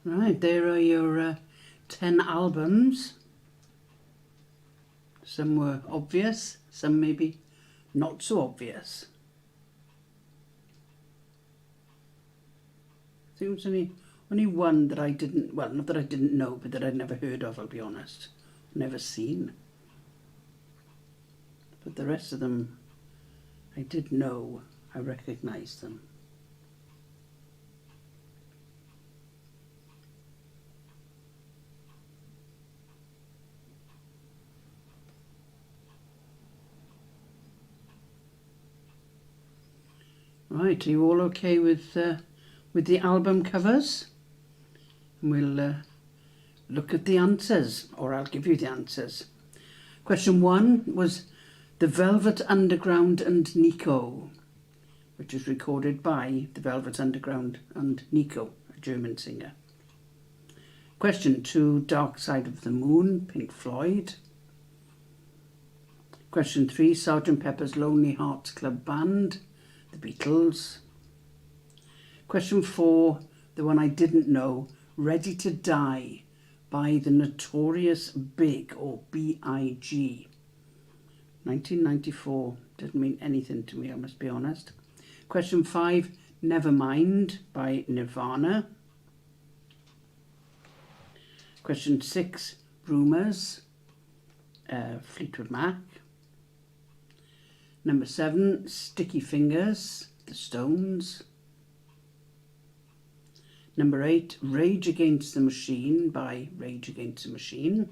Right, there are your 10 albums. Some were obvious, some maybe not so obvious. I think it was only one that I didn't, well, not that I didn't know, but that I'd never heard of, I'll be honest. Never seen. But the rest of them, I did know, I recognised them. Right, are you all okay with the album covers? And we'll look at the answers, or I'll give you the answers. Question 1 was The Velvet Underground and Nico, which was recorded by The Velvet Underground and Nico, a German singer. Question 2, Dark Side of the Moon, Pink Floyd. Question 3, Sgt. Pepper's Lonely Hearts Club Band, The Beatles. Question 4, the one I didn't know, Ready to Die by the Notorious Big, or B.I.G. 1994, doesn't mean anything to me, I must be honest. Question 5, Nevermind by Nirvana. Question 6, Rumours, Fleetwood Mac. Number 7, Sticky Fingers, The Stones. Number 8, Rage Against the Machine by Rage Against the Machine.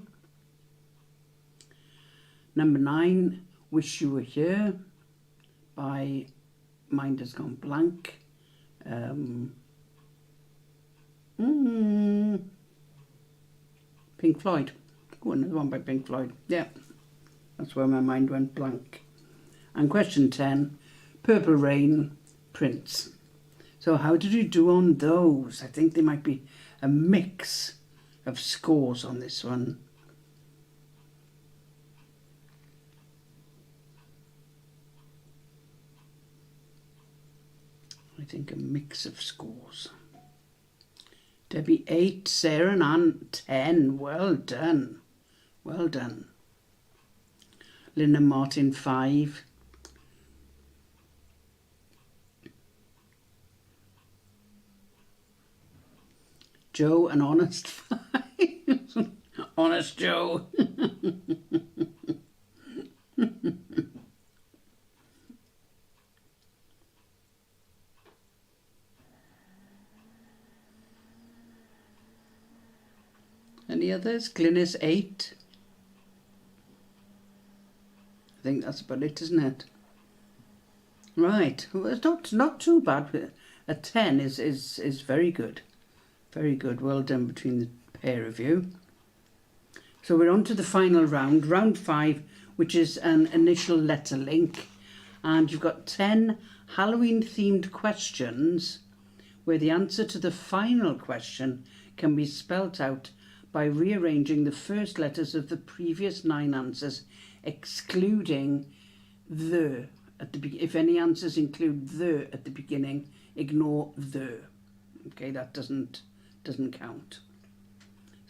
Number 9, Wish You Were Here by Mind Has Gone Blank. Pink Floyd. Oh, another one by Pink Floyd. Yeah, that's where my mind went blank. And question 10, Purple Rain, Prince. So how did you do on those? I think there might be a mix of scores on this one. I think a mix of scores. Debbie 8, Sarah and Anne 10. Well done. Well done. Linda Martin 5. Joe and Honest 5. Honest Joe. Any others? Glynis 8. I think that's about it, isn't it? Right. Well, it's not too bad. A 10 is very good. Very good. Well done between the pair of you. So we're on to the final round, round 5, which is an initial letter link. And you've got 10 Halloween themed questions where the answer to the final question can be spelt out by rearranging the first letters of the previous 9 answers, excluding the at the if any answers include the at the beginning, ignore the. Okay, that doesn't count.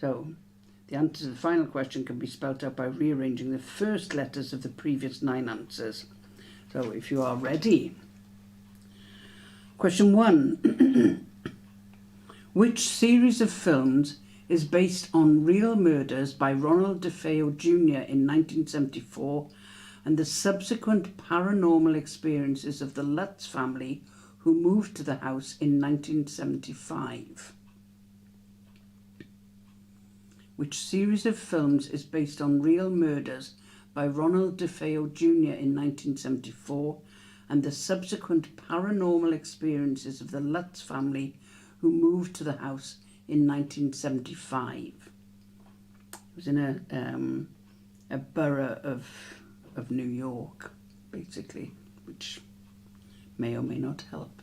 So the answer to the final question can be spelt out by rearranging the first letters of the previous 9 answers. So if you are ready. Question 1. Which series of films is based on real murders by Ronald DeFeo Jr. in 1974 and the subsequent paranormal experiences of the Lutz family who moved to the house in 1975? Which series of films is based on real murders by Ronald DeFeo Jr. in 1974 and the subsequent paranormal experiences of the Lutz family who moved to the house in 1975? It was in a borough of New York, basically, which may or may not help.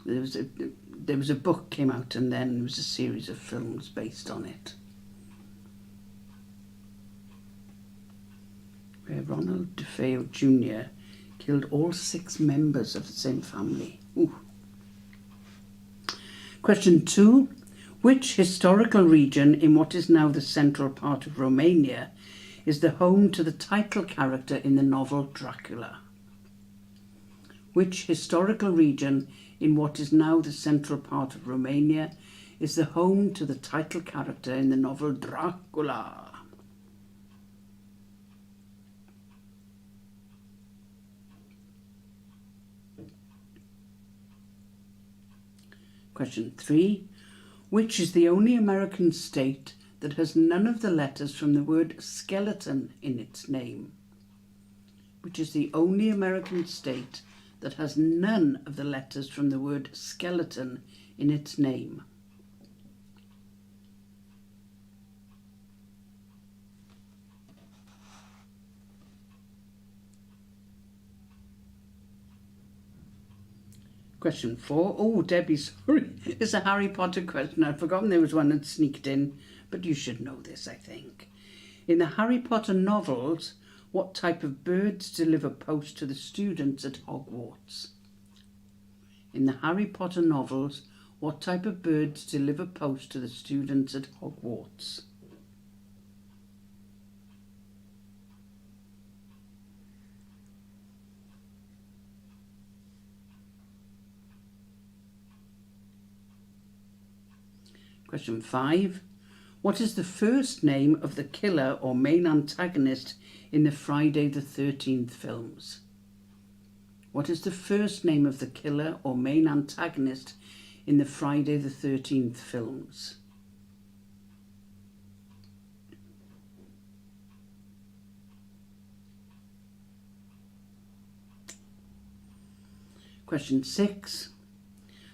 There was a book came out, and then there was a series of films based on it, where Ronald DeFeo Jr. killed all 6 members of the same family. Ooh. Question 2. Which historical region in what is now the central part of Romania is the home to the title character in the novel Dracula? Which historical region in what is now the central part of Romania is the home to the title character in the novel Dracula? Question 3. Which is the only American state that has none of the letters from the word skeleton in its name? Which is the only American state that has none of the letters from the word skeleton in its name? Question 4. Oh, Debbie, sorry. It's a Harry Potter question. I'd forgotten there was one that sneaked in, but you should know this, I think. In the Harry Potter novels, what type of birds deliver post to the students at Hogwarts? In the Harry Potter novels, what type of birds deliver post to the students at Hogwarts? Question 5. What is the first name of the killer or main antagonist in the Friday the 13th films? What is the first name of the killer or main antagonist in the Friday the 13th films? Question 6.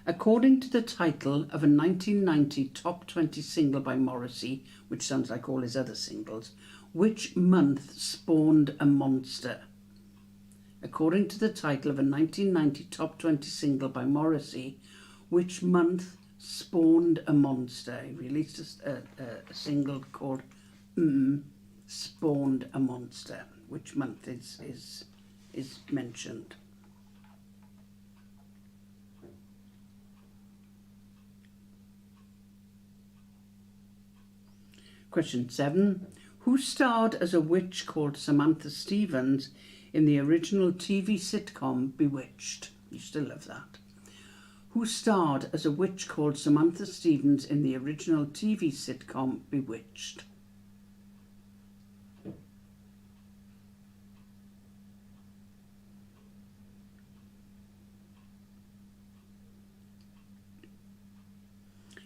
According to the title of a 1990 top 20 single by Morrissey, which sounds like all his other singles, which month spawned a monster? According to the title of a 1990 top 20 single by Morrissey, which month spawned a monster? He released a single called Spawned a Monster. Which month is mentioned? Question 7. Who starred as a witch called Samantha Stevens in the original TV sitcom Bewitched? You still love that. Who starred as a witch called Samantha Stevens in the original TV sitcom Bewitched?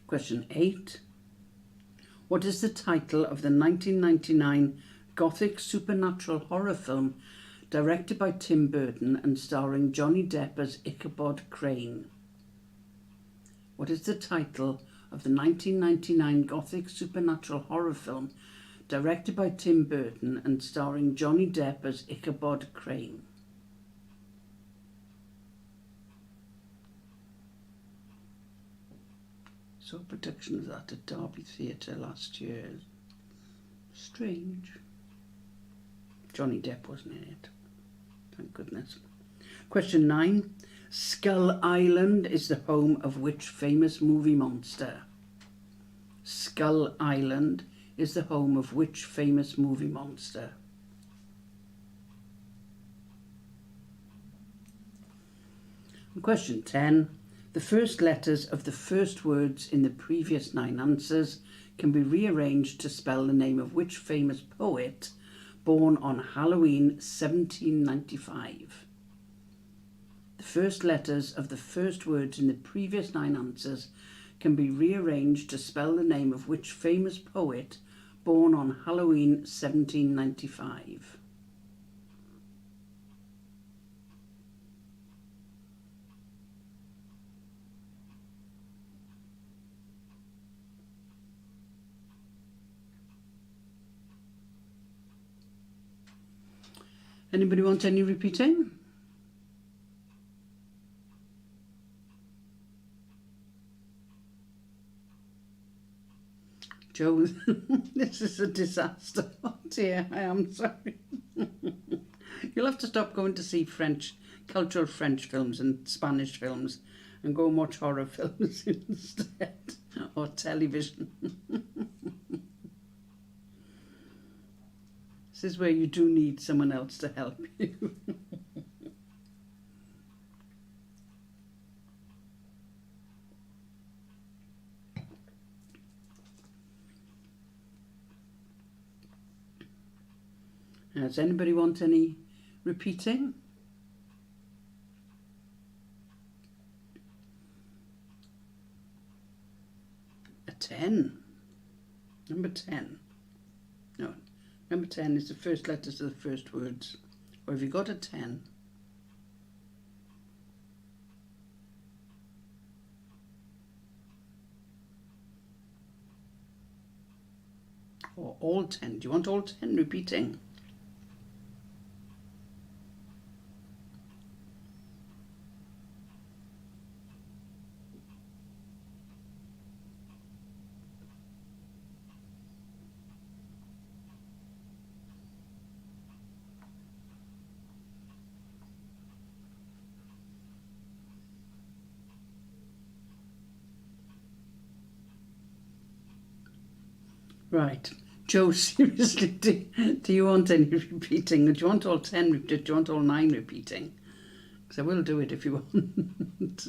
Question 8. What is the title of the 1999 Gothic supernatural horror film directed by Tim Burton and starring Johnny Depp as Ichabod Crane? What is the title of the 1999 Gothic supernatural horror film directed by Tim Burton and starring Johnny Depp as Ichabod Crane? Saw a production of that at Derby Theatre last year. Strange. Johnny Depp wasn't in it. Thank goodness. Question 9. Skull Island is the home of which famous movie monster? Skull Island is the home of which famous movie monster? And question 10. The first letters of the first words in the previous 9 answers can be rearranged to spell the name of which famous poet born on Halloween 1795. The first letters of the first words in the previous 9 answers can be rearranged to spell the name of which famous poet born on Halloween 1795. Anybody want any repeating? Joe, this is a disaster. Oh dear, I am sorry. You'll have to stop going to see cultural French films and Spanish films and go and watch horror films instead, or television. This is where you do need someone else to help you. Does anybody want any repeating? A 10. Number 10. No, number 10 is the first letters of the first words. Or have you got a 10? Or all 10? Do you want all 10 repeating? Right. Joe, seriously, do you want any repeating? Do you want all 10? Do you want all 9 repeating? Because I will do it if you want.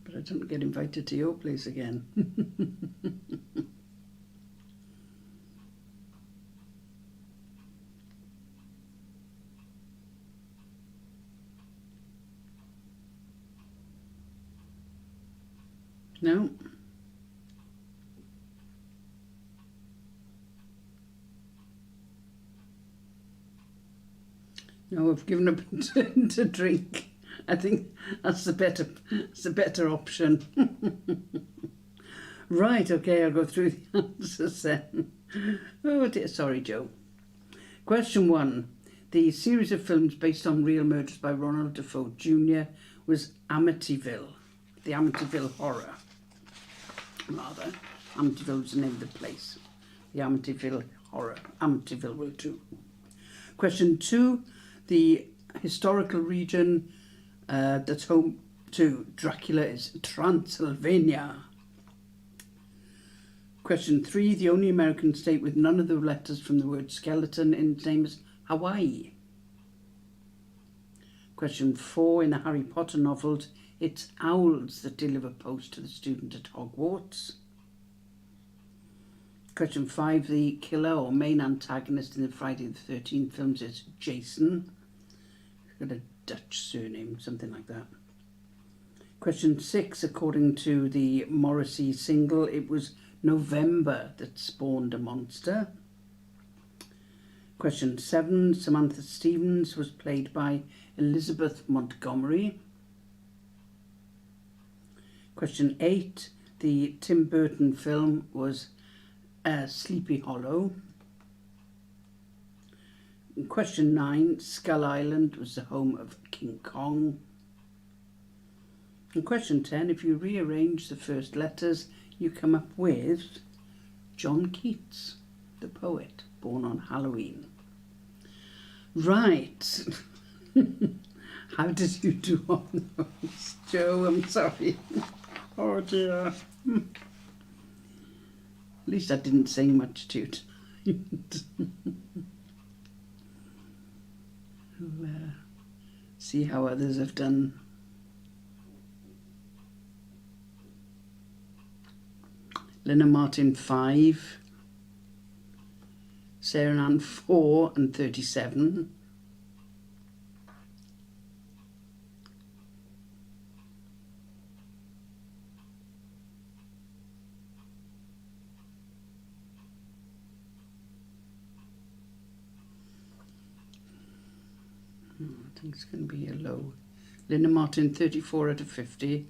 But I don't get invited to your place again. No. No, I've given up to drink. I think that's the better option. Right, okay, I'll go through the answers then. Oh dear, sorry, Joe. Question 1. The series of films based on real murders by Ronald Defoe Jr. was Amityville, the Amityville Horror. Rather, Amityville was the name of the place. The Amityville Horror. Amityville will do. Question 2. The historical region that's home to Dracula is Transylvania. Question 3. The only American state with none of the letters from the word skeleton in its name is Hawaii. Question 4. In the Harry Potter novels, it's owls that deliver post to the student at Hogwarts. Question 5. The killer or main antagonist in the Friday the 13th films is Jason. He's got a Dutch surname, something like that. Question 6. According to the Morrissey single, it was November that spawned a monster. Question 7. Samantha Stevens was played by Elizabeth Montgomery. Question 8. The Tim Burton film was Sleepy Hollow. Question 9. Skull Island was the home of King Kong. And question 10. If you rearrange the first letters, you come up with John Keats, the poet, born on Halloween. Right. How did you do on those, Joe? I'm sorry. Oh dear. At least I didn't sing much to you tonight. We'll see how others have done. Lena Martin 5, Sarah Ann 4 and 37. I think it's going to be a low. Linda Martin 34 out of 50.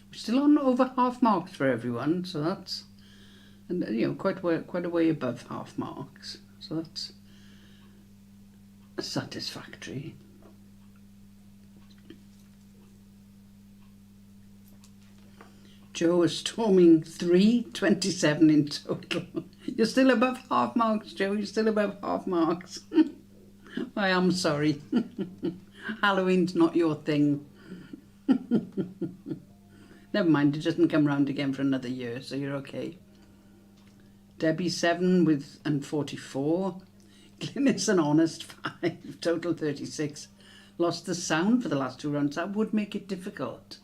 We're still on over half marks for everyone, so that's, and you know, quite a way above half marks, so that's satisfactory. Joe is storming 327 in total. You're still above half marks, Joe. You're still above half marks. I am sorry. Halloween's not your thing. Never mind, it doesn't come round again for another year, so you're okay. Debbie 7 and 44. Glynis and Honest 5, total 36. Lost the sound for the last 2 rounds. That would make it difficult.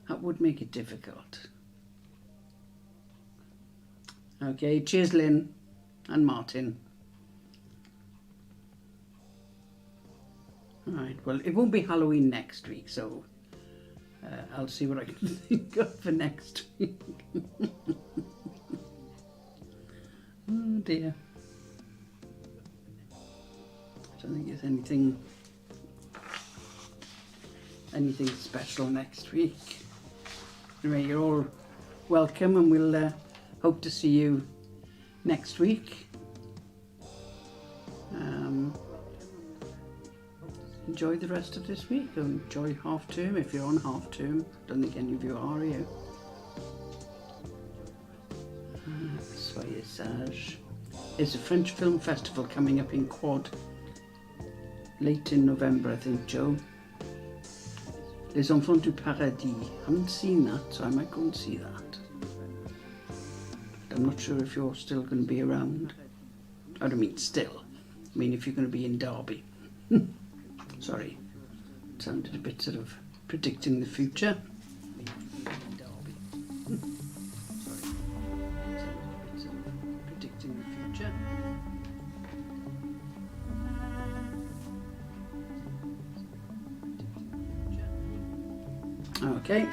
That would make it difficult. Okay, cheers Lynn and Martin. Alright, well it won't be Halloween next week, so I'll see what I can think of for next week. Oh dear. I don't think there's anything special next week. Anyway, you're all welcome, and we'll hope to see you next week. Enjoy the rest of this week, or enjoy half term if you're on half term. Don't think any of you are you. Soyez sage. There's a French film festival coming up in Quad late in November, I think, Joe. Les Enfants du Paradis. I haven't seen that, so I might go and see that. I'm not sure if you're still going to be around. I don't mean still. I mean if you're going to be in Derby. Sorry, it sounded a bit sort of predicting the future. Okay.